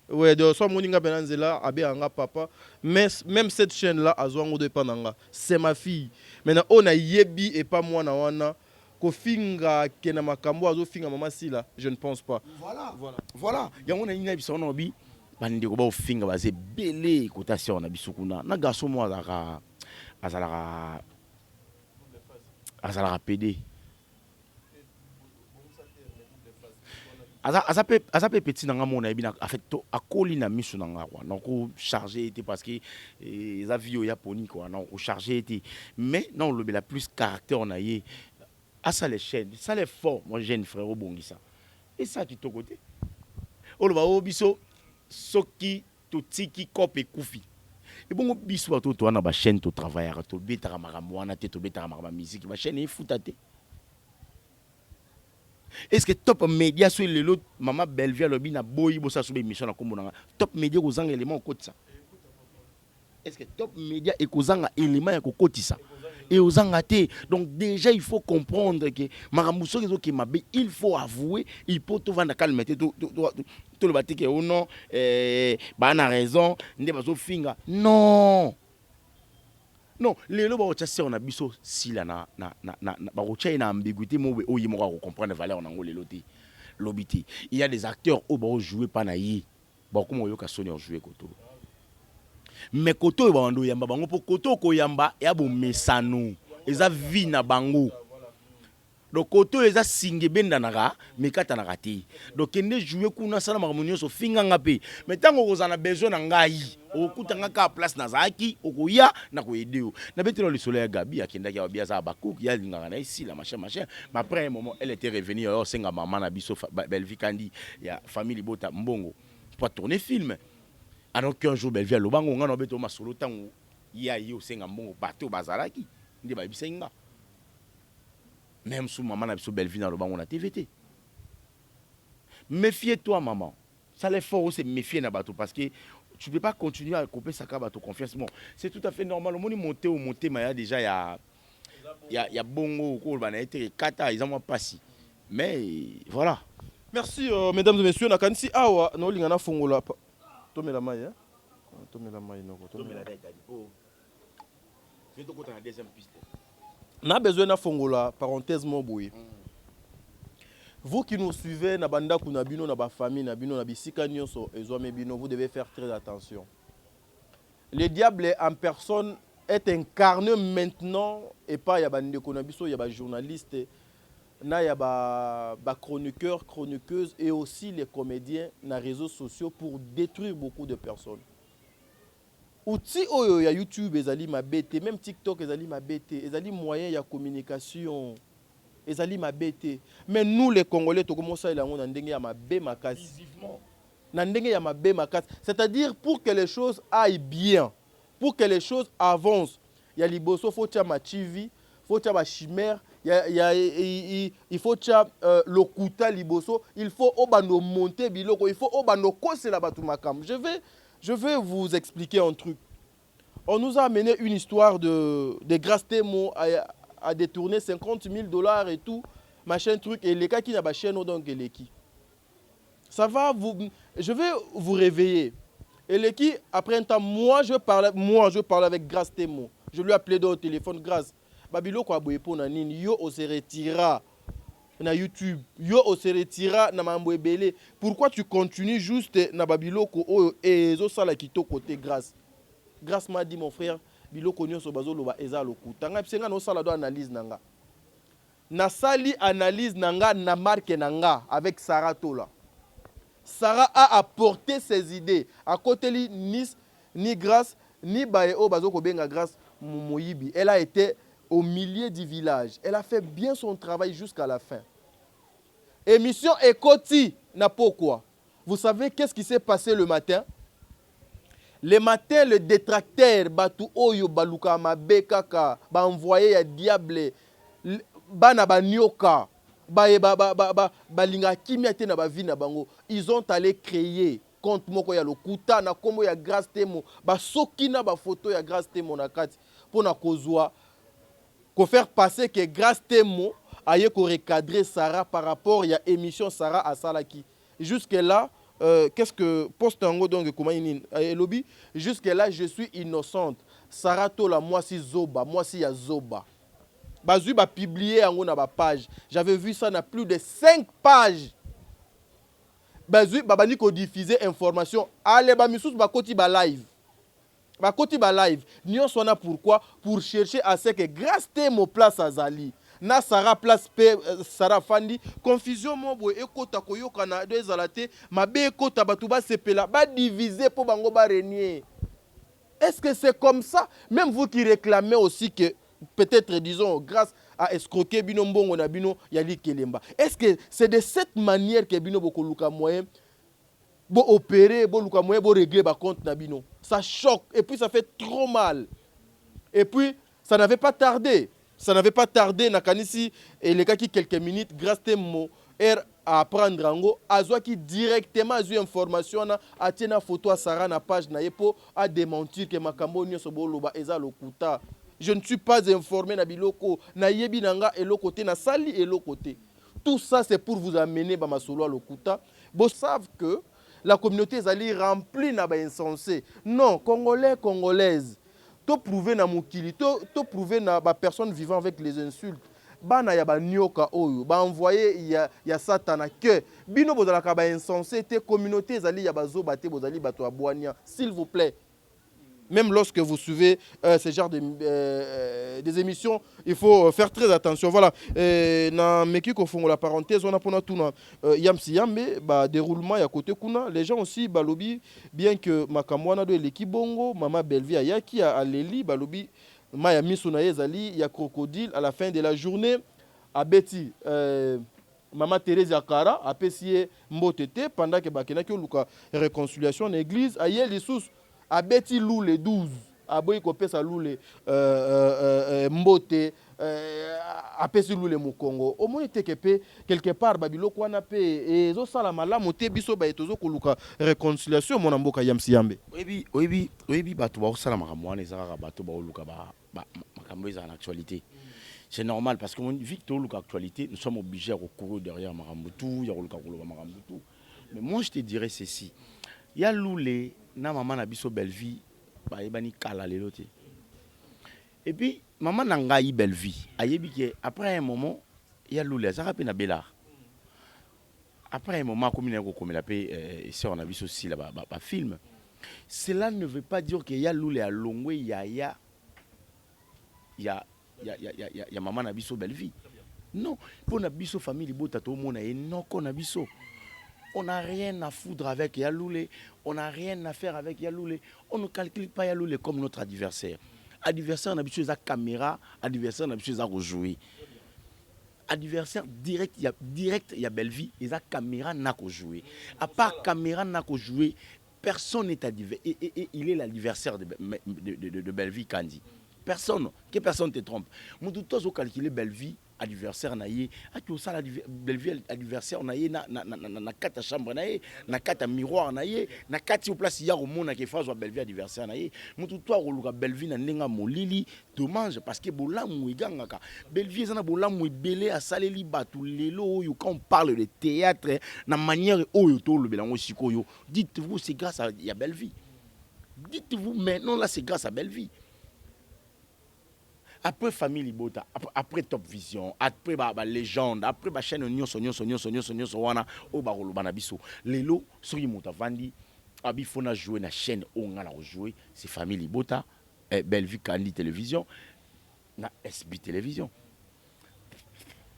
S2: Ouais, de soit Moninga Benanzela, Abe Anga papa, mais même cette chaîne là, Azwango de Pananga, c'est ma fille. Maintenant, on a Yebi et pas moi na wana. Ko finga kena makambo azo finga mama sila, je ne pense pas.
S1: Voilà. Ya on a une émission on obi, bandi ko ba finga ba ze belé cotation na bisukuna. Na garçon moi azala PD. Azape petit nanga mona ebina en fait to akoli na misu nanga kwa donc chargé était parce que les avions japonais quoi non chargé était mais non le la plus caractère on a yé à ça les chaînes ça les fort moi jeune frère au bongisa et ça tu to côté o le ba obiso soki to tiki kope kufi et bon biso to na ba chaîne to travailler to betara makambo wana te to betara makambo musique ba chaîne efutate. Est-ce que top média sur le lot maman Bellevue lobi na boyi bossa sur émission na kombo na top média ko zanga élément ko ça. Est-ce que top média e ko zanga élément ya ko kotisa et aux te donc déjà il faut comprendre que maramuso kezo ke mabe il faut avouer il faut to vanda calmer tout le batike ou non ba na raison nde bazo finga non. Non, les lois on a biso si la na ba rocha ina ambiguïté mo oyi mo ko comprendre valeur na ngolé loté. lobiti. Il y a des acteurs où bon jouer pas na yi. Bon comme oyoka soni on jouer koto. Mais koto ba ndo yamba bango po koto ko yamba ya bo mesano. Eza vie na bango. Donc koto eza singe benda naka mekata na kati. Donc kende jouer kuna sala mamunyo so finga ngape. Mais tango kozana besoin na ngai. Okutanga ka place na zaki okoya na ko edeo. Na betelo le soleil Gabi akenda ki abia za bakou ya linganga na ici la machin. Mais après un moment elle était revenue alors senga maman na biso Belvi Kandi ya famille Bota Mbongo pour tourner film. Alors qu'un jour Belvi lobango ngana beto masolo tango ya yo senga Mbongo bateau bazalaki ndi ba bisenga. Même sous maman na biso Belvi na lobango na TVT. Méfie-toi maman. Ça les faut c'est méfier na bateau parce que tu peux pas continuer à couper sa carte à confiance. Bon, c'est tout à fait normal. Le monde monter au monter, mais il y a déjà il y a bongo au bana été kata ils ont pas si. Mais voilà.
S2: Merci mesdames et messieurs na kanisi awa no lingana fongola. Tomé la maille hein. Tomé la maille no. Tomé la dette. Oh. C'est tout côté la deuxième piste. Na besoin na fongola parenthèse mo boye. Vous qui nous suivez, na banda kuna bino na ba famille na bino na bisika nyonso ezome bino, vous devez faire très attention. Le diable en personne est incarné maintenant et pas ya bande kuna biso ya ba journaliste na ya ba chroniqueurs, chroniqueuses et aussi les comédiens na réseaux sociaux pour détruire beaucoup de personnes. Outil oyo ya YouTube ezali mabete, même TikTok ezali mabete, ezali moyen ya communication. Ezali mabete. Mais nous les Congolais, tout comme ça, il y a un ndenge ya mabe makasi. Ndenge ya mabe makasi. C'est-à-dire pour que les choses aillent bien, pour que les choses avancent, il y a liboso, faut tia ma chivi, faut tia ma chimère, il faut tia lokuta liboso, il faut obano monter biloko, il faut obano kose la batu makam. Je vais vous expliquer un truc. On nous a amené une histoire de grâce témo à détourner 50 000 $ et tout, machin truc, et les cas qui n'a pas chaîne donc les qui. Ça va vous, je vais vous réveiller. Et les qui, après un temps, moi je parle avec Grâce Témo. Je lui ai appelé dans le téléphone, Grâce. Babilo kwa boyepo na nini, yo o se retira na YouTube, yo o se retira na mambwebele. Pourquoi tu continues juste na babilo ko o et zo sala kito côté Grâce. Grâce m'a dit mon frère, biloko nyonso bazoloba eza lokuta nga psenga no sala do analyse nanga na sali analyse nanga na marque nanga avec Sarah Tola. Sarah a apporté ses idées à côté ni Grâce ni baeo bazoko benga Grâce Moyibi. Elle a été au milieu du village, elle a fait bien son travail jusqu'à la fin. Émission Ekoti na pourquoi. Vous savez qu'est-ce qui s'est passé le matin? Le matin, le détracteur, Batu Oyo, Baluka, Mabekaka, ba envoyé ya diable, Bana Banyoka, Balinga Kimiate na Bavi na Bango, ils ont allé créer contre Moko ya Lokuta, na Komo ya Grâce Témo, Soki na ba photo ya Grâce Témo na kati, pour na kozwa, ko faire passer que Grâce Témo aille ko recadrer Sarah par rapport à émission Sarah à Salaki. Jusque-là, qu'est-ce que poste en donc comment il lobby jusque là je suis innocente. Sarah Tola moi si Zoba, moi si ya Zoba. Bazu ba publier en na ba page. J'avais vu ça na plus de 5 pages. Bazu babani ko diffuser information. Allez ba misous ba koti ba live. Ba koti ba live. Nyon sona pourquoi pour chercher à ce que Grâce Témo place à Zali. Na Sarah place Sarah Fandi confusion mo boy ekota koyoka na deux alate mabe ekota batuba sepela ba diviser pour bango ba renier. Est-ce que c'est comme ça? Même vous qui réclamez aussi que peut-être disons grâce à escroquer bino mbongo na bino yali kelemba. Est-ce que c'est de cette manière que bino boko luka moyen bo opérer bo luka moyen bo régler ba compte na bino? Ça choque et puis ça fait trop mal. Et puis ça n'avait pas tardé. Ça n'avait pas tardé, Nakanisi, et les gars qui quelques minutes, Grâce Témo, à apprendre en go, Azwa qui directement a eu information, a tenu une photo à Sarah na page na yepo, a démentir que Makambo nyo soboloba eza lokuta. Je ne suis pas informé na biloko, na yebi nanga et l'autre côté, na sali et l'autre côté. Tout ça c'est pour vous amener ba masolo à lokuta. Vous savez que la communauté est remplie na ba insensé. Non, Congolais, Congolaises. To prouver na mukili, to prouver na ba personne vivant avec les insultes. bana ya banyoka oyo ba envoyer ya satana que bino bozalaka ba insensé te communauté ezali ya bazoba te bozali bato abwania, s'il vous plaît. Même lorsque vous suivez ce genre des émissions, il faut faire très attention. Voilà. Na meki ko fongo la parenthèse, on a pona tuna yamsi yambe ba déroulement ya côté kuna. Les gens aussi balobi bien que makamwana do eleki bongo, mama Belvi ayaki a leli balobi maya miso na ezali ya crocodile à la fin de la journée à Betty Maman Thérèse Akara a pessié mbotete pendant que bakena ki luka réconciliation en église aye les sous a Betty lou les 12 a boy ko pesa lou les mbote a pesi lou les mukongo au moins tekepe quelque part babiloko wana pe ezo sala malamu te biso ba etozo ko luka réconciliation mon mboka yamsi yambe
S1: oyebi bato ba osala makambo wana ezaka bato ba oluka makambo eza en actualité. C'est normal parce que vu que l'actualité, nous sommes obligés à recourir derrière Marambutu, il y a Marambutu. Mais moi je te dirais ceci. Il y a Loulé, na maman na biso belle vie, ba ebani kala lelote. Et puis maman nanga yi belle vie. Ayebi que après un moment, il y a Loulé, ça rappelle na Bélard. Après un moment comme il y a comme la paix si on a vu aussi là bas film. Cela ne veut pas dire qu'il y a Loulé à Longwe, il y a maman na biso belle vie. Non, pour na biso famille bota to mona et non qu'on a biso. On n'a rien à foutre avec Yaloulé, on n'a rien à faire avec Yaloulé. On ne calcule pas Yaloulé comme notre adversaire. Adversaire, on a besoin de caméra, adversaire, on a besoin de jouer. Adversaire direct, il y a belle vie, et la caméra n'a qu'à jouer. À part caméra n'a qu'à jouer, personne n'est adversaire. Et il est l'adversaire de Bellevie Kandi. Personne, que personne te trompe. Moi, tout le temps, calculer Bellevie, adversaire, naïe. Ah, tu as Bellevie, adversaire, naïe, na quatre chambres, naïe, na quatre miroirs, naïe, na quatre au place, il y a au monde qui fait Bellevie, adversaire, naïe. Moi, tout le temps, Bellevie, na nenga molili, dommage, parce que bola mouiganga. Bellevie, ça na bola mouibélé à saleli batou, lelo, quand on parle de théâtre, na manière, oh, yo, le bélango, sikoyo. Dites-vous, c'est grâce à Bellevie. Dites-vous, maintenant, là, c'est grâce à Bellevie. Après Famille Libota, après Top Vision, après Légende, après la chaîne Nyon wana o barolo banabiso. Lelo soki mota vandi abi fona jouer na chaîne on a jouer, c'est Famille Libota, Bellevue Kandi Télévision, na SB Télévision.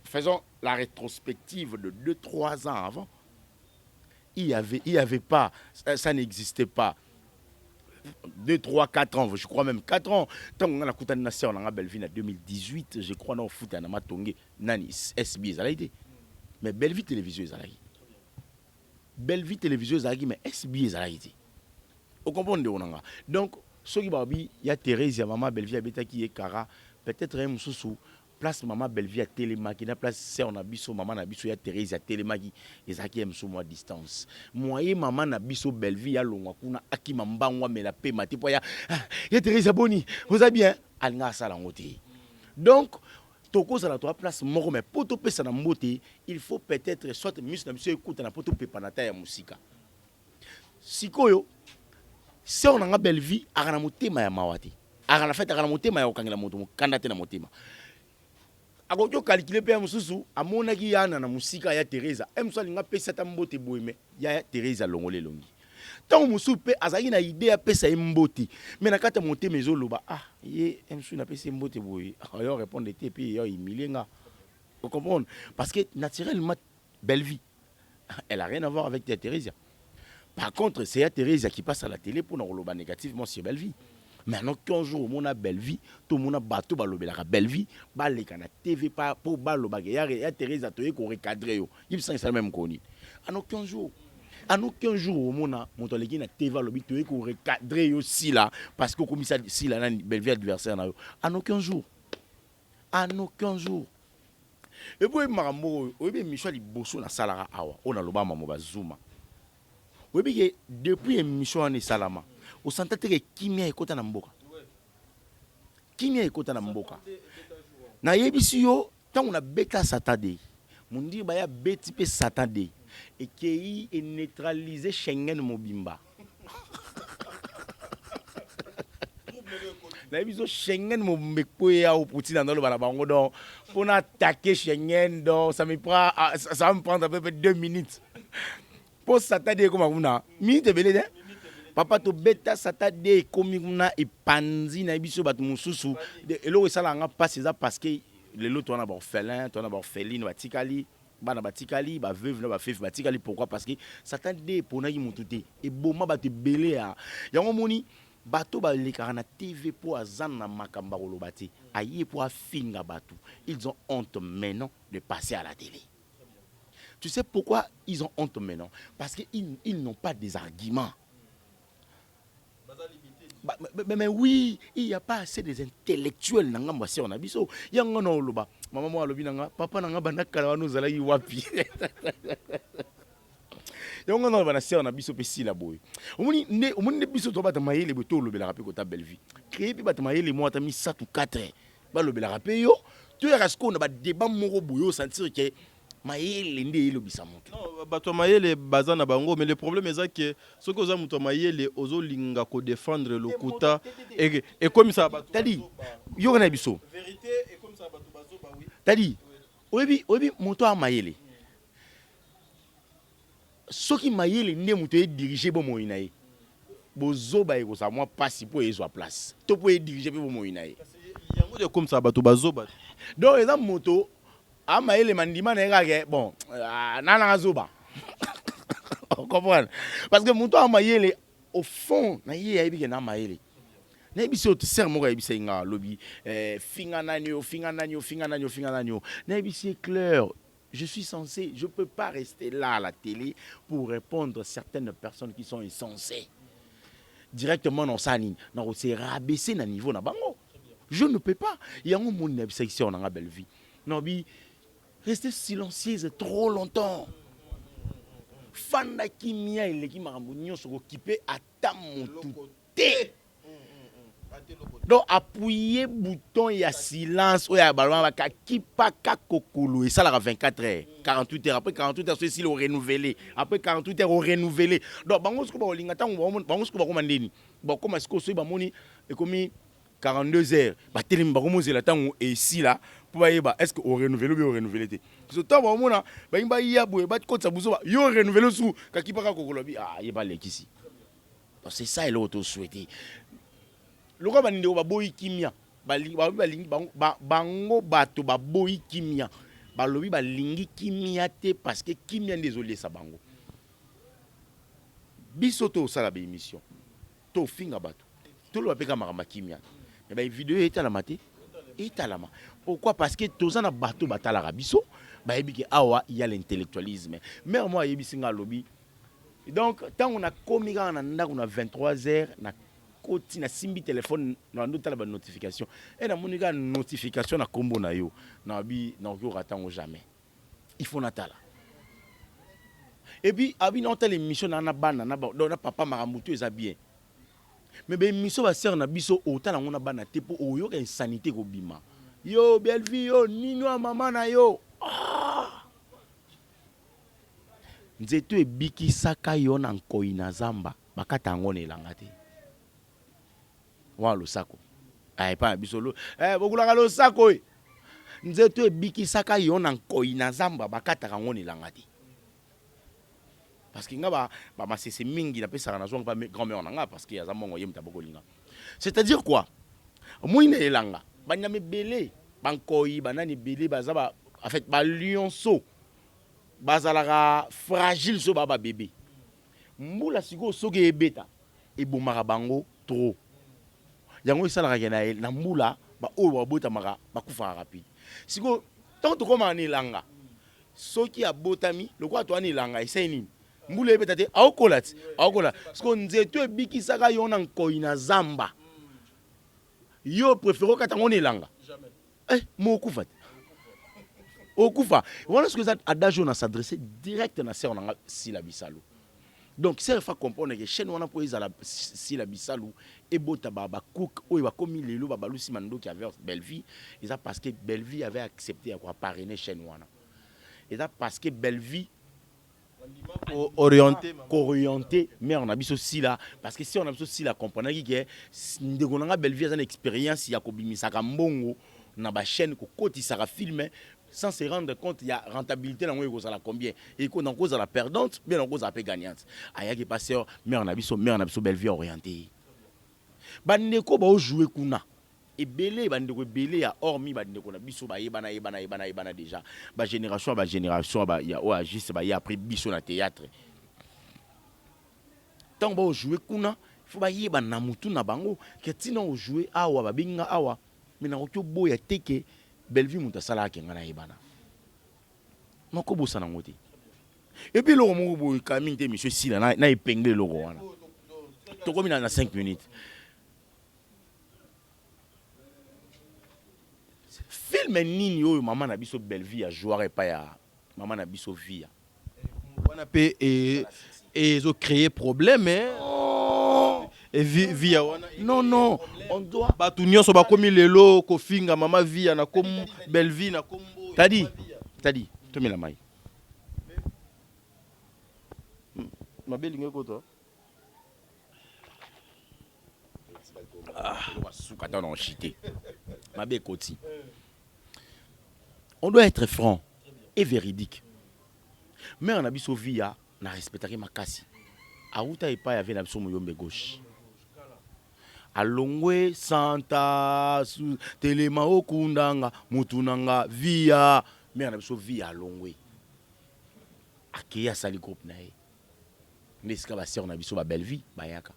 S1: Faisons la rétrospective de 2-3 ans avant. Il y avait pas, ça n'existait pas. 2, 3, 4 ans, je crois même 4 ans. Tant qu'on a la nation en Belleville en 2018, je crois dans le foot en Amatongue, Nani, SB, ça a été. Mais Belleville Télévision, ça a été. Belleville Télévision, ça a été, mais SB, ça a été. Vous comprenez? Donc, ce qui va il y a Thérèse, il y a maman Belleville, qui est Kara, peut-être un sous place maman Belleville à Télémaki, na place sœur na biso maman na biso ya Thérèse à Télémaki, ezaki em sous moi distance. Moi et maman na biso Belleville ya longwa kuna akima mbangwa mais la paix mati po ya Thérèse Boni, vous avez bien alnga sala ngote. Donc toko ça la trois place moko mais poto pesa na mbote, il faut peut-être soit mus na biso écoute na poto pe panata ya musika. Sikoyo si on a Belleville akana motema ya mawati. Akana fête akana motema ya okangela moto kandate na motema. Akoto calculer pe mususu amonaki yana na musika ya Teresa emso linga pesa tambote boyeme ya Teresa longole longi tant musu pe azaki na idée ya pesa mbote mais na kata monter mezo loba ah ye emso na pesa mbote boye ayo répondre te puis yo imilenga vous comprenez parce que naturellement Belleville elle a rien à voir avec Teresa. Par contre c'est ya Teresa qui passe à la télé pour nous loba négativement sur Belleville. Maintenant, qu'un jour, on a Belleville, tout le monde a bateau, balobela Belleville, baleka na TV pas pour baloba ya Thérèse atoye ko recadrer yo. Il sent ça même connu. En aucun jour, on a monté na TV lobi toye ko recadrer yo si là parce que comme ça si là Belleville adversaire na yo. En aucun jour. Et puis marambo, oyebi Michel Liboso na salara awa, on a loba mamo bazuma. Oyebi depuis émission en salama. Au centre que kimia ekota na mboka. Kimia ekota na mboka. Na yebisi yo tant on a beta Saturday. Mundi ba ya beti pe Saturday et qui est neutralisé Schengen Mobimba. na biso Schengen mo mekpo ya au Poutine dans le balabango donc pour attaquer Schengen donc ça me prend à peu près 2 minutes. Pour s'attarder comme on minute belé papa to beta s'attarder comme on a et panzi na biso bat mususu et lo ça la pas c'est ça parce que les lots on a orphelin, on a orpheline batikali bana batikali ba veuve na ba fif batikali pourquoi parce que s'attarder pour na yimutute et boma ba te belé ya yango moni bato ba lekara na TV pour azana makamba kolobati aye pour afinga bato ils ont honte maintenant de passer à la télé. Tu sais pourquoi ils ont honte maintenant? Parce qu'ils n'ont pas des arguments. Mais oui, il n'y a pas assez des intellectuels dans l'ambassade. Il y a un nom là-bas. Maman a dit papa n'a pas de nous allons y wapi. Il y a un nom là-bas on a biso pesi la boy. Omoni ne biso to bata maye le beto lo bela rapé ko ta belle vie. Créer bi bata maye le mois ta mi 7 ou 4. Ba lo bela rapé yo. Tu es rasco na ba débat moko boyo sentir que maye ndi lo bisa moto.
S2: Non, bato maye le bazana bango mais le problème est que ce que oza muto maye le ozo linga ko défendre le kuta et comme ça bato.
S1: Tadi yo na biso.
S2: Vérité et comme ça bato bazo ba oui.
S1: Tadi oyebi moto a maye le. Ce qui maye le ndi moto e diriger bo moina ye. Bozo ba eko sa moi passe pour ezo place. To pour diriger bo moina ye.
S2: Yango de comme ça bato bazo ba.
S1: Donc exemple moto a maele mandima na ngake bon nana zoba. On comprend parce que moto a maele au fond na ye yebi ke na maele. Na biso to ser mo yebi senga lobby finga nanyo. Na biso clair. Je suis censé, je peux pas rester là à la télé pour répondre à certaines personnes qui sont insensées. Directement dans sa ligne, non c'est rabaisser na niveau na bango. Je ne peux pas. Il y a un monde section dans la belle vie. Non bi rester silencieuse trop longtemps. Fanda kimia il qui marambo nyonso occupé ata motu te. Donc appuyer bouton il y a silence ou il y a ballon va kipa kakokolo et ça la 24 heures 48 heures après 48 heures c'est le renouveler après 48 heures au renouveler donc bango ce que ba linga tango bango ce que ba komandeni ba comme est-ce que so ba moni et comme 42 heures ba telim ba komo zela tango et ici là pour ba yeba est-ce que au renouveler ou bien au renouveler te ce temps ba mona ba imba ya boye ba ko tsa buso ba yo renouveler sous ka kipa kakokolo bi ah yeba lekisi donc c'est ça il auto souhaité. Le roi bandi ba boyi kimia bango bato ba boyi kimia balobi ba lingi kimia te parce que kimia désolé sa bango bisoto sala ba émission to finga bato to lo peka makamba kimia mais ba vidéo etalama te etalama pourquoi parce que tozana bato batala biso ba yebi ke awa il y a l'intellectualisme mais moi yebi singa lobi donc tant on a komika na ndako na 23h na koti na simbi téléphone na ndo tala ba notification et na monika notification na kombo na yo na bi na ko ratango jamais il faut natala et puis abi na tala émission na bana na na papa maramutu eza bien mais be émission ba sœur na biso otala ngona bana te po oyo ka insanité ko bima yo belle vie yo nino mama na yo nzeto ebiki saka yo na nkoi na zamba bakata ngone elanga te wa lo sako ay pa bisolo bokula lo sako nzeto ebiki saka yo na nkoi na zamba bakata ngone elanga te parce que nga ba masese mingi na pesa na zonga pa grand-mère nga parce que ya zamongo yemta bokolinga c'est-à-dire quoi moine elanga banyame belé bankoi banani belé bazaba en fait ba lionceau bazalaka fragile so baba bébé mbula siko soki ebeta ebomaka bango trop yango esalaka na mbula ba oyo babotamaka bakufaka rapide siko tant tokoma na elanga soki abotami lokwa to ani elanga esai nini mbula ebeta te aokola siko nzeto ebikisaka yo na nkoi na zamba yo préféré katango na elanga mokufa te okufa voilà ce que ça adagio na s'adresser direct na sœur na Sila Bisalo donc c'est fa comprendre que chaîne wana po ezala Sila Bisalo et bota baba cook oyo ba komi lelo baba lusi mando qui avait Belleville et ça parce que Belleville avait accepté à quoi parrainer chaîne wana et ça parce que Belleville
S2: orienté
S1: mais on a bis aussi là parce que si on a bis aussi là comprendre que ndeko nanga belle vie a une expérience ya kobimisa ka mbongo na ba chaîne ko koti saka filmer sans se rendre compte il y a rentabilité dans ko la combien et ko dans cause la perdante bien dans cause la gagnante aya ki passeur mais on a bis belle vie orienté bandeko ba jouer kuna ebele bandeko ebele ya hormis bandeko na biso ba yebana déjà ba génération ba ya o juste ba ya après biso na théâtre tant ba jouer kuna faut ba yebana na mutu na bango que tina o jouer awa ba binga awa mais na ko boya teke belle vie muta sala ke ngana yebana moko bosa na ngote et puis lo mo bo kaminte monsieur Sila na epingle lo wana to komi na 5 minutes. Film nini oyo maman na biso belle vie a jouer pas ya maman na biso vie
S2: on a pe et ils ont créé problème et vie
S1: non on doit
S2: batu nyonso ba komi lelo ko finga mama vie na comme belle vie na comme
S1: tadi to mela mai
S2: ma belle ngeko to
S1: soukata non chité ma belle koti. On doit être franc et véridique. Mais on a biso via na respecter ma kasi. Aouta et pas y avait la biso moyombe gauche. Alongwe Santa telema okundanga mutunanga via mais on a biso via alongwe. Akeya sali groupe nae. Neska ba sœur na biso ba belle vie bayaka.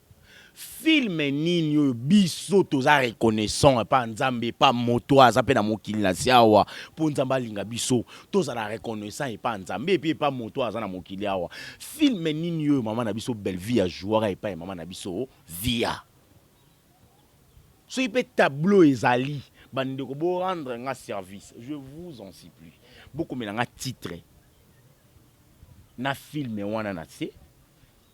S1: Film nini oyo biso toza reconnaissant pas nzambe pas moto azape na mokili na siawa po nzamba linga biso toza la reconnaissant et pas nzambe et puis pas moto azana mokili awa film nini oyo maman na biso belle vie a jouer et pas maman na biso via so il peut tableau ezali bandeko bo rendre nga service je vous en supplie beaucoup melanga titre na film wana na tse.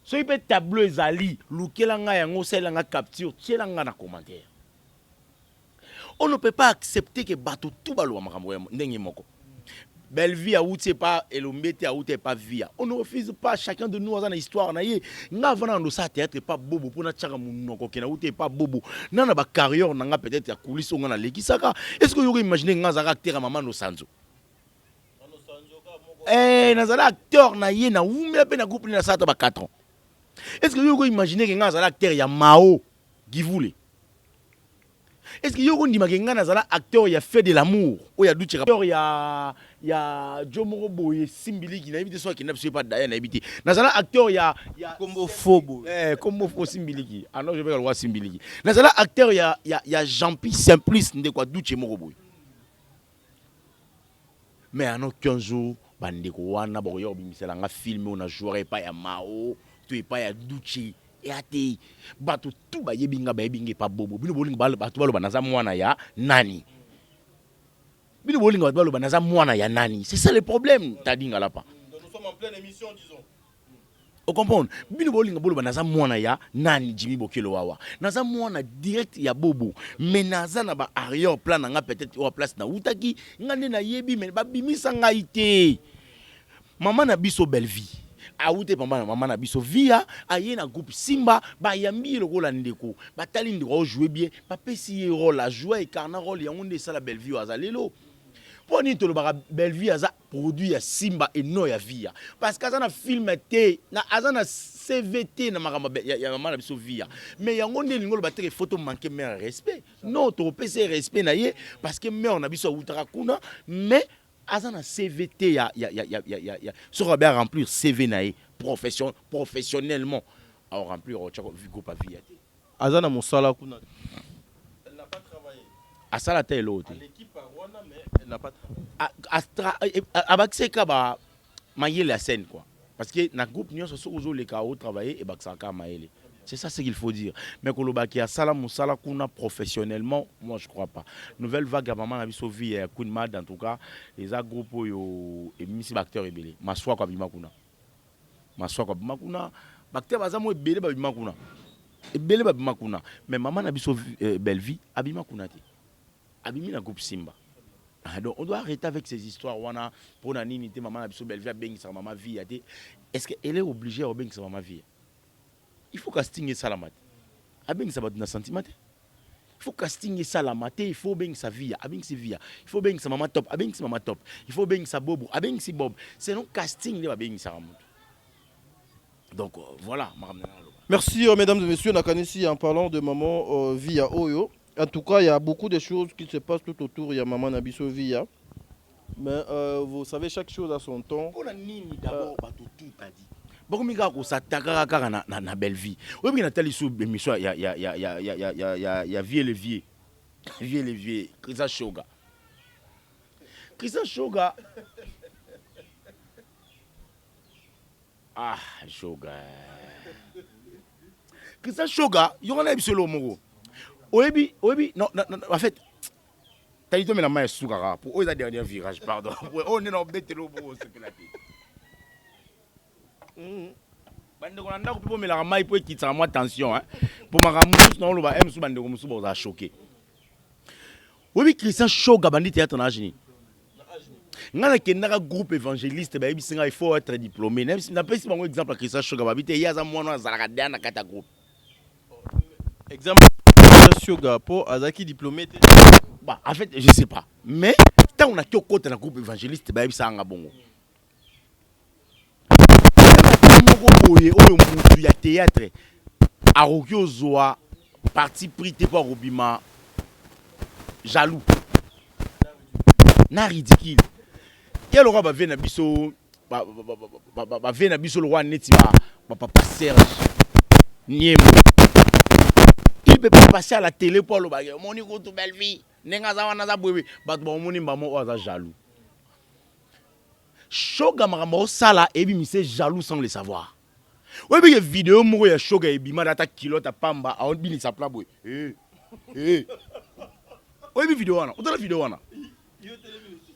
S1: So il peut tableau ezali, lukelanga yango selanga capture, tielanga na commentaire. On ne peut pas accepter que bateau tout balo makambo ndenge moko. Belle vie a outé pas elombete a outé pas via. On ne refuse pas chacun de nous dans histoire na ye. Nga vana ndo sa théâtre pas bobo pour na tchaka munoko ke na outé pas bobo. Nana ba carrière nanga peut-être ya coulisse on na lekisaka. Est-ce que vous imaginez nga za acteur maman no sanzo? Nazala acteur na ye na umela pe na groupe na sa ta ba 4 ans. Est-ce que vous imaginez que vous avez un acteur ya Mao qui voulait? Est-ce que vous imaginez que vous avez un acteur qui a fait de l'amour? Ou il y a d'autres acteurs, il y a Jomoro Boye, Simbili qui n'a évité soit qui n'a pas d'ailleurs n'a évité. Vous avez un acteur, il y a
S2: comme Fobo.
S1: Comme Fobo Simbili. Ah non, je vais le voir Simbili. Vous avez un acteur, il y a Jean-Pi Simplice de quoi d'autres Jomoro Boye. Mais en aucun jour, bandeko wana boyo bimiselanga filmé on a joué pas ya Mao. Tu es pas ya Duchi et ate bato tout ba yebinga pa bobo bino bolinga bato balo banaza mwana ya nani bino bolinga bato balo banaza mwana ya nani c'est ça le problème tadinga là pas
S2: nous sommes en pleine émission disons
S1: on comprend bino bolinga bolo banaza mwana ya nani Jimmy Bokelo wawa naza mwana direct ya bobo mais naza na ba arrière plan nga peut-être au place na utaki ngane na yebi mais ba bimisa ngaité maman na biso belle vie aouté maman na biso via aye na groupe Simba ba yambi le rôle ndeko batali ndeko jouer bien ba pesi rôle a jouer et carna rôle ya onde ça la belle vie azalelo poni to le ba belle vie aza produit ya Simba et non ya via parce que ça na film té na azana CVT na makamba ya maman na biso via mais ya onde lingolo ba tere photo manquer mer respect non to pesi respect na ye parce que mer na biso utara kuna mais azana CVT ya sera bien remplir CV nae professionnellement à remplir au Vigo pa via
S2: azana mosala kuna elle n'a pas travaillé
S1: à ça la telle autre
S2: l'équipe Rwanda mais elle n'a pas travaillé
S1: abakseka ba mayele la scène quoi parce que na groupe nyonso so ozo le ka au travailler et baksaka mayele. C'est ça ce qu'il faut dire. Mais kolobaki a sala musala kuna professionnellement, moi je crois pas. Nouvelle vague à maman na biso vie à Kunmad en tout cas, les groupes yo et misi bacteur ebele. Maswa kwa bima kuna. Maswa kwa bima kuna, bacteur bazamo ebele ba bima kuna. Ebele ba bima kuna. Mais maman na biso belle vie abima kuna te. Abimi na groupe Simba. Donc on doit arrêter avec ces histoires wana pour na nini te maman na biso belle vie bengi sa maman vie ate. est-ce qu'elle est obligée à obéir sa ma vie? Il faut casting ça la matin. Abeng ça va donner sentiment. Il faut casting ça la matin, il faut obéir sa vie, abeng sa vie. Il faut obéir sa maman top, abeng sa maman top. Il faut obéir sa bobo, abeng si bob. C'est non casting il va obéir sa maman. Donc voilà,
S2: merci mesdames et messieurs, Nakanisi en parlant de maman Via Oyo. En tout cas, il y a beaucoup de choses qui se passent tout autour, il y a maman Nabiso Via. Mais vous savez, chaque chose a son temps.
S1: On a nini d'abord tout a dit. Bon, mais gars, ça t'accara na belle vie. Oui, mais Nathalie sous émission, il y a vieux le vieux, vieux le vieux, Chrisa Shoga. Chrisa Shoga. Ah, Shoga. Chrisa Shoga, il y en a un le mot. Oui, non, en fait. T'as dit que la main est sous gara pour eux dernier virage, pardon. On est dans bête le beau, c'est que la tête. Bande ko nanda ko pipo mela mai pour quitter moi attention hein. Pour ma ramus non lo ba em sou bande ko musu ba choqué. Oui Christian Shoga bandi théâtre na Agni. Ngana kendaka groupe évangéliste ba bisinga il faut être diplômé. Même si na pesi bango exemple à Christian Shoga ba bité ya za mwana azalaka dana kata groupe.
S2: Exemple Shoga pour azaki diplômé.
S1: Bah, en fait, je sais pas. Mais, tant on a qu'au côté d'un groupe évangéliste, bah, ça a un bon. Il y a théâtre. À Rokyo Zoa, parti pris, t'es pas Robima. Jaloux. Na ridicule. Quel aura venir à Bisso. Venir à Bisso le roi Netima. Papa Serge. Niemo. Il peut pas passer à la télé pour le bagage. Mon niveau tout belle vie. Nengaza wana bwewe bat ba moni mbamo oza jaloux. Shoga makambo sala ebi mise jaloux sans le savoir. Ouais bi vidéo moko ya Shoga ebi madata kilote pamba a on bini sa pla boy. Ouais bi vidéo wana. Otala vidéo wana.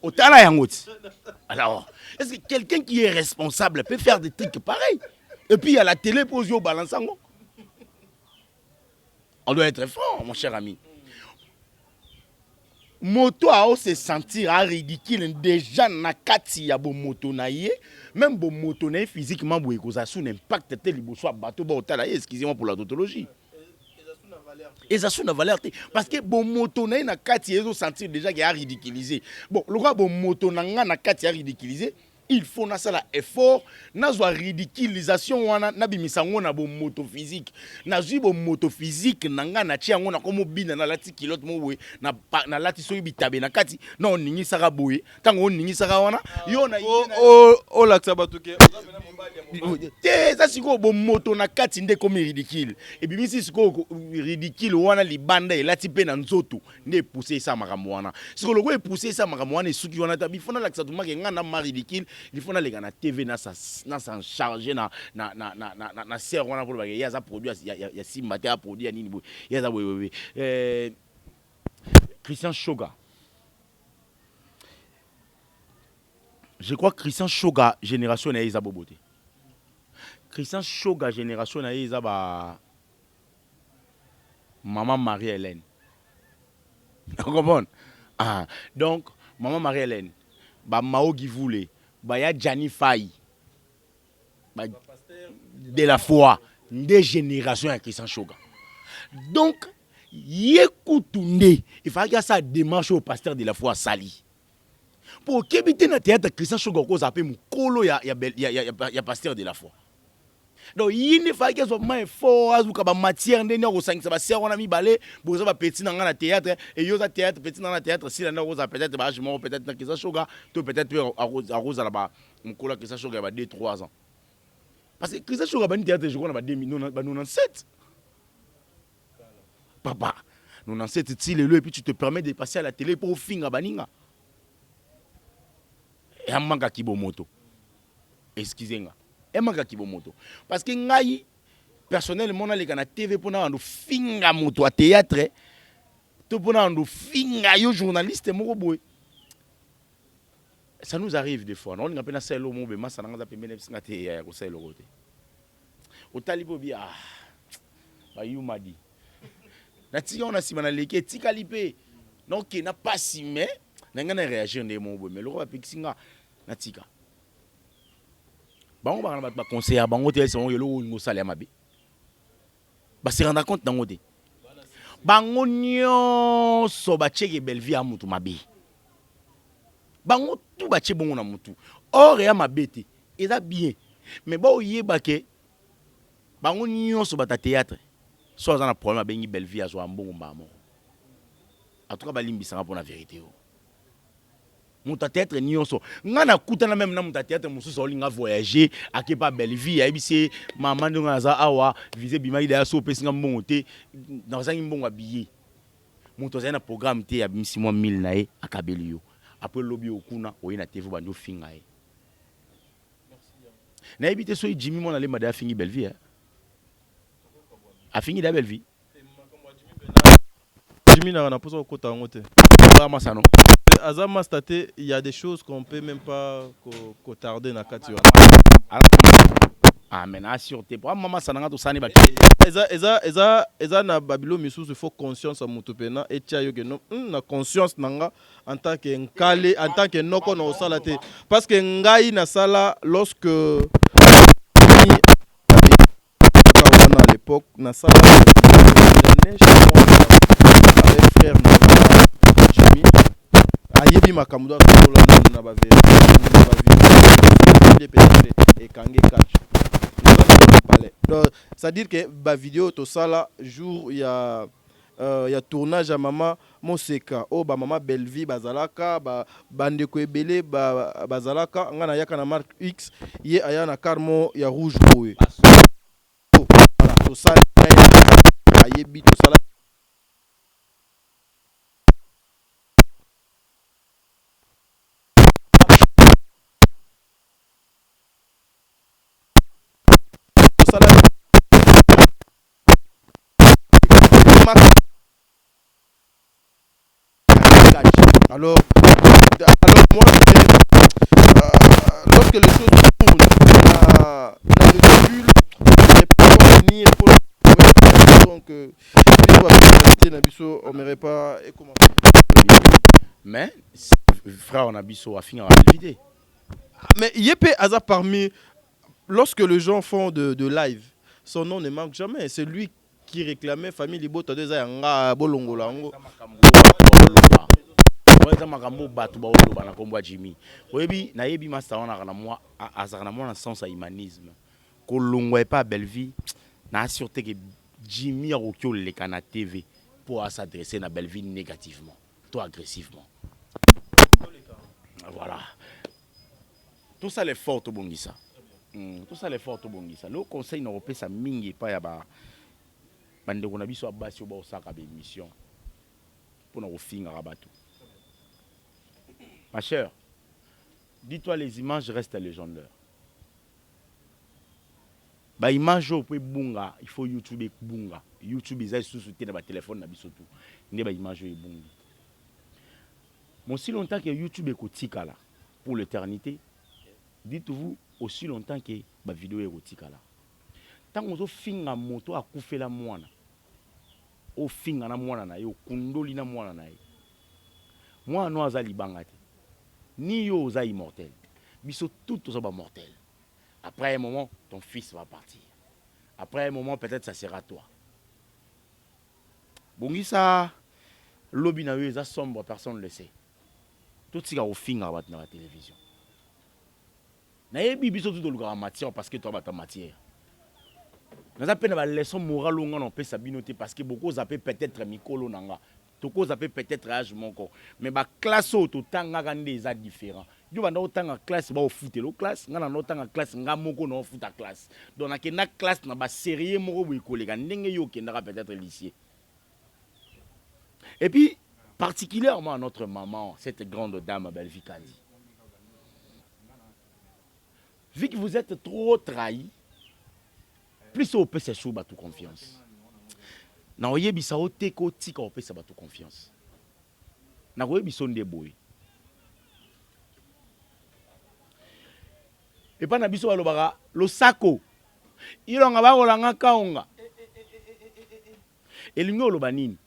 S1: Otala yangoti. Alors, est-ce que quelqu'un qui est responsable peut faire des trucs pareils? Et puis il y a la télé pour yo balançango. On doit être fort mon cher ami. Moto a se sentir ridicule déjà na kati ya bo moto na ye même bo moto na physiquement bo ekoza sous impact tel liboso bateau ba otala excusez-moi pour la tautologie et ça sous na valeur parce que bo moto na kati ezo sentir déjà qu'il a ridiculisé bon le roi bo moto na kati a ridiculisé il faut na sala effort na zo ridiculisation wana na bimisango na bo moto physique na zui bo moto physique nanga na tia ngona komo bina na lati kilote mowe na lati so bitabe na kati na oningi saka boye tango oningi saka wana yo na
S2: o laksa batuke
S1: te ça siko bo moto na kati nde komi ridicule et bimisi siko ridicule wana libanda e lati pe na nzoto nde pousser ça makambo wana siko logo e pousser ça makambo wana suki wana tabi fona laksa to make ngana ma ridicule il faut na les gars TV na s'en charger na serre on a pour il y a ça produit il y a si matin à produire nini il y a ça oui Christian Shoga je crois que Christian Shoga génération na Isa Bobote Christian Shoga génération na Isa ba maman Marie-Hélène vous comprenez donc maman Marie-Hélène ba Mao Givoulé Baya Gianni Faye de la foi des générations à Christian Shoga. Donc, il faut que ça démarche au pasteur de la foi Sali. Pour qu'il y ait un théâtre Christian Shoga, il y a pasteur de la foi. Donc, il ne faut pas qu'il y ait un fort, matière, on a mis balai, pour ça, petit dans le théâtre, et il y a un théâtre, petit dans le théâtre, si la rose peut-être, peut-être dans Christian Shoga, peut-être à Rose là-bas, mon collègue Christian Shoga, il y a 2-3 ans. Parce que Christian Shoga, il y a un théâtre, je crois, il y a 97. Papa, 97, tu es et puis tu te permets de passer à la télé pour finir Baninga. Et un manque à Kibomoto. Excusez-moi. Et manque à Kibomoto. Parce que ngai personnellement on a les gars na TV pour na finga moto à théâtre. Tout pour na finga yo journaliste moko boy. Ça nous arrive des fois. On a peine ça lo mo be masa na ngaza pemene bisinga te ya ko ça lo côté. Au talibo bi ah. Ba yumadi. Na tika on a simana leke tika lipe. Donc n'a pas si mais na ngana réagir ndé mo boy mais le roi pixinga na tika. bango ba conseiller bango te c'est yelo ngo salaire mabe ba se rendre compte nango te bango nyonso ba cheke belle vie a mutu mabe bango tout ba che bongo na mutu or ya mabe te eza bien mais ba oyeba ke bango nyonso ba ta théâtre so za na problème abengi belle vie azo mbongo mbamo en tout cas ba limbisanga pour la vérité muta théâtre nyonso ngana kutana même na muta théâtre mususu olinga voyager akepa belle vie ayebise maman ndonga za awa viser bima ida so pesinga mbongo te dans un mbongo habillé muto za na programme te ya bimisi mo 1000 na ye akabeli yo après lobby okuna oyena TV bando finga ye na ebité so Jimmy mon aller mada fingi belle vie a fini da belle vie
S2: Jimmy n'a pas au côté en côté
S1: vraiment ça non
S2: Azama staté, il y a des choses qu'on peut même pas tarder na kati
S1: ah mais na sûreté pour maman ça n'a tout ça ni ba
S2: eza na babilo misusu il faut conscience à mutupena et tia yo que non na conscience nanga en tant que nkale en tant que noko na osala te parce que ngai na sala lorsque à l'époque na sala avec frère Jimmy ayebi makambo asola na ba vidéo et kangé catch c'est-à-dire que ba vidéo to sala jour il y a tournage à maman Moseka o ba maman Belleville bazalaka ba bande ko ebele bazalaka ngana yaka na marque X ye aya na carmo ya rouge boy voilà to sala ayebi to sala alors moi lorsque les choses tournent dans le recul je peux venir pour donc on n'aurait pas commencé
S1: mais frère on a biso a fini à la vidéo
S2: mais yepé hasard parmi lorsque les gens font de live son nom ne manque jamais c'est lui qui réclamait famille Libota deux anga bolongola ngo
S1: za makambo batu ba oloba na kombo Jimmy oyebi na yebi master wana kana moi azana moi na sens à humanisme ko longwa pas belle vie na sûreté que Jimmy a okyo le kana TV pour s'adresser na belle vie négativement toi agressivement voilà tout ça les fort to bongisa tout ça les fort to bongisa le conseil na opesa mingi pa ya ba bande ko na biso abasi ba osaka ba émission pour na ofinga rabatu. Ma chère, dis-toi les images restent légendaires. Bah image au bunga, il faut YouTube bunga. YouTube ils sous-souté dans téléphone na bisotu. N'est ba image au bunga. Mais aussi longtemps que YouTube est kotika là pour l'éternité, dites-vous aussi longtemps que ba vidéo est kotika là. Tant qu'on finga moto a koufé la mwana. O finga na mwana na yo kundoli na mwana na yo. Moi no azali bangate. Ni yo osa immortel. Biso tout osa ba mortel. Après un moment, ton fils va partir. Après un moment, peut-être ça sera toi. Bongi ça, lobby na yo sombre, personne ne le sait. Tout ce qui a au fin à la télévision. Na yebi biso tout le matière parce que toi ba ta matière. Nous appelons la leçon morale on peut s'abinoter parce que beaucoup zappé peut-être mikolo nanga. Toko zappé peut-être âge mon corps. Mais ba classe auto tanga gande est différent. Yo ba tanga classe ba au foot lo classe ngana no tanga classe nga moko no foot à classe. Donc na classe na ba sérieux moko bo kolega ndenge yo kendaka peut-être lycée. Et puis particulièrement notre maman, cette grande dame Belleville Kandi. Vu que vous êtes trop trahi, plus on peut se chaud ba tout confiance. Na oyebi sa oteko tika on peut se ba tout confiance. Na oyebi sonde boy. Et pas na biso balobaka lo sako. Ilonga ba kolanga kaonga. Elingo oloba nini?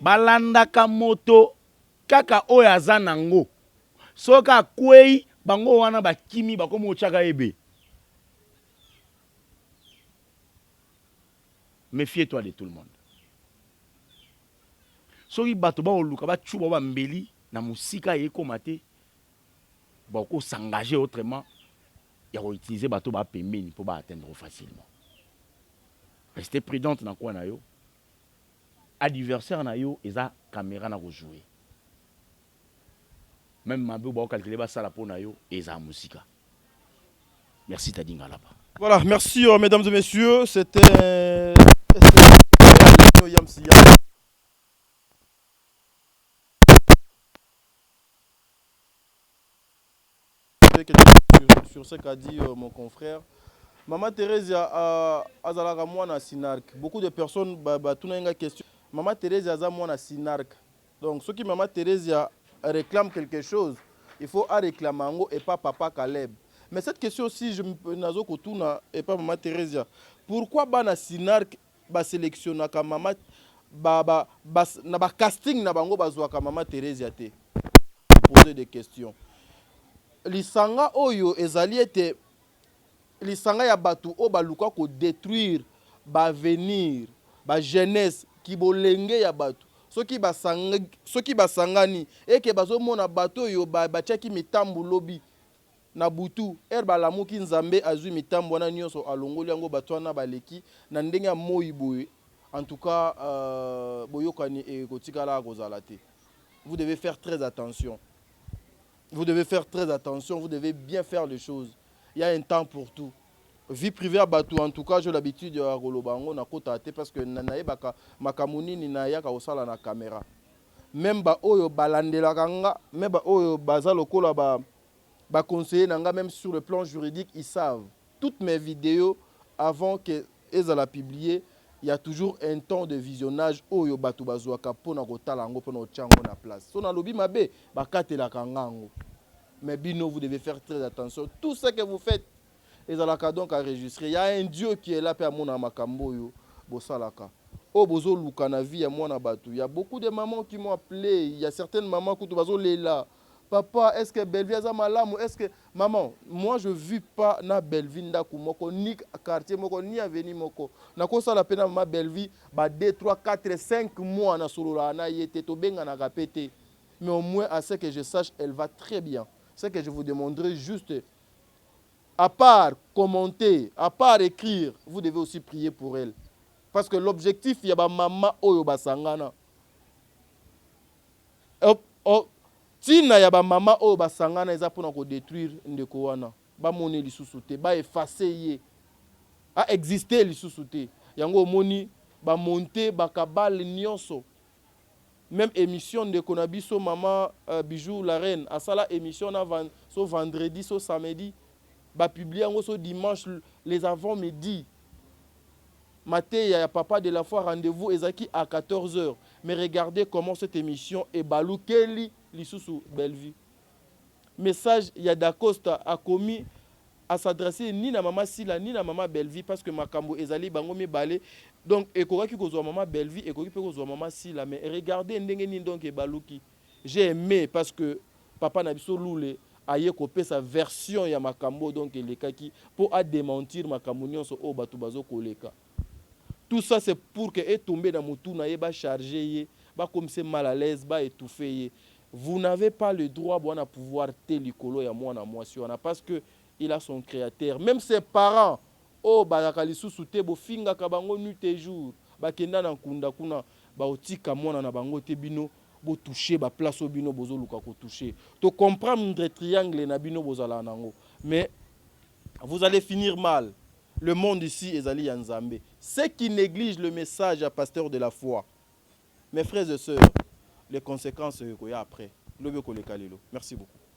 S1: Balanda ka moto kaka oyo aza nango. Soka kwei bango wana bakimi bakomi otiaka ebe. Méfie-toi de tout le monde. Soki bato ba oluka ba tchuba ba mbeli na musika ekoma te bako s'engager autrement ya ko utiliser bato ba pembeni pour ba atteindre facilement. Restez prudente na kwa na yo. Adversaire na yo eza caméra na ko jouer. Même mabe ba calculer ba sala po na yo eza musika. Merci Tadinga là-bas.
S2: Voilà, merci mesdames et messieurs, c'était sur ce qu'a dit mon confrère. Maman Thérèse azalaka mwana sinark. Beaucoup de personnes tuna une question. Maman Thérèse aza mwana sinark. Donc ceux qui Maman Thérèse réclame quelque chose, il faut réclamer ango et pas papa Caleb. Mais cette question aussi je nazo kotuna et pas Maman Thérèse. Pourquoi bana sinark ba sélectionnaka maman na ba casting na bango bazwaka Maman Thérèse te? Poser des questions. Lisanga oyo ezali ete lisanga ya batu o baluka ko détruire ba avenir ba jeunesse ki bolenge ya batu soki basangani eke bazomona bato oyo batiaki mitambu lobi na butu balamuki nzambe azwi mitambu wana nyonso alongoli yango bato wana baleki na ndenge ya moi boye. En tout cas boyokani ekotikala kozala te. Vous devez faire très attention. Vous devez faire très attention, vous devez bien faire les choses. Il y a un temps pour tout. Vie privée à Batou, en tout cas, j'ai l'habitude de Rolobango na kota te parce que nanaye baka makamuni ni naya ka osala na caméra. Même ba oyo balandela kanga, même ba oyo baza lokola ba conseiller nanga même sur le plan juridique, ils savent. Toutes mes vidéos avant que elles la publier, il y a toujours un temps de visionnage oyo batu bazwaka pona kotala ngo pona ochango na place. So na lobi mabe bakatela kangango. Mais bino vous devez faire très attention. Tout ce que vous faites, les alaka donc à enregistrer. Il y a un Dieu qui est là pour mon makambo yo bosalaka. O bozo luka na vie ya mwana batu. Il y a beaucoup de mamans qui m'ont appelé. Il y a certaines mamans qui bazo lela. Papa, est-ce que Belleville a malam ou est-ce que maman, moi je vis pas na Belleville ndaku moko ni quartier moko ni avenue moko. Na ko sala pena ma Belleville ba 2 3 4 5 mois na solola na yete to benga na kapete. Mais au moins à ce que je sache, elle va très bien. C'est que je vous demanderai juste, à part commenter, à part écrire, vous devez aussi prier pour elle. Parce que l'objectif, il y a ma maman oyo basangana. Tina ya ba maman oyo basangana eza pona ko détruire ndeko wana. Ba moni lisusu te, ba effacer ye. A exister lisusu te. Yango moni ba monter ba kabal nyonso. Même émission de Konabiso Maman Bijou la reine à ça la émission so vendredi so samedi ba publier so dimanche les avant-midi matin il y a papa de la foi rendez-vous ezaki à 14h mais regardez comment cette émission est balou Kelly lisusu Belleville message il y a d'Acosta a commis à s'adresser ni na maman Sila ni na maman Belleville parce que makambo ezali bango mibale. Donc ekoki kozwa maman Belleville ekoki pe kozwa maman Sila mais regardez ndenge ni donc ebaluki. J'ai aimé parce que papa na biso lule aye kopé sa version ya makambo donc elekaki pour a démentir makambo nyonso o batu bazo koleka. Tout ça c'est pour que tomber dans mutu na ye ba charger ye ba comme c'est mal à l'aise ba étouffer ye. Vous n'avez pas le droit bona pouvoir te likolo ya mwana mwasi wana parce que il a son créateur. Même ses parents, oh, balakali sous te bo finga ka bango nuit et jour. Ba kenda na kunda kuna ba otika mona na bango te bino bo toucher ba place au bino bozo luka ko toucher. To comprendre triangle na bino bozala nango. Mais vous allez finir mal. Le monde ici est allé Nzambe. Ceux qui négligent le message à pasteur de la foi. Mes frères et sœurs, les conséquences qu'il y a après. Merci beaucoup.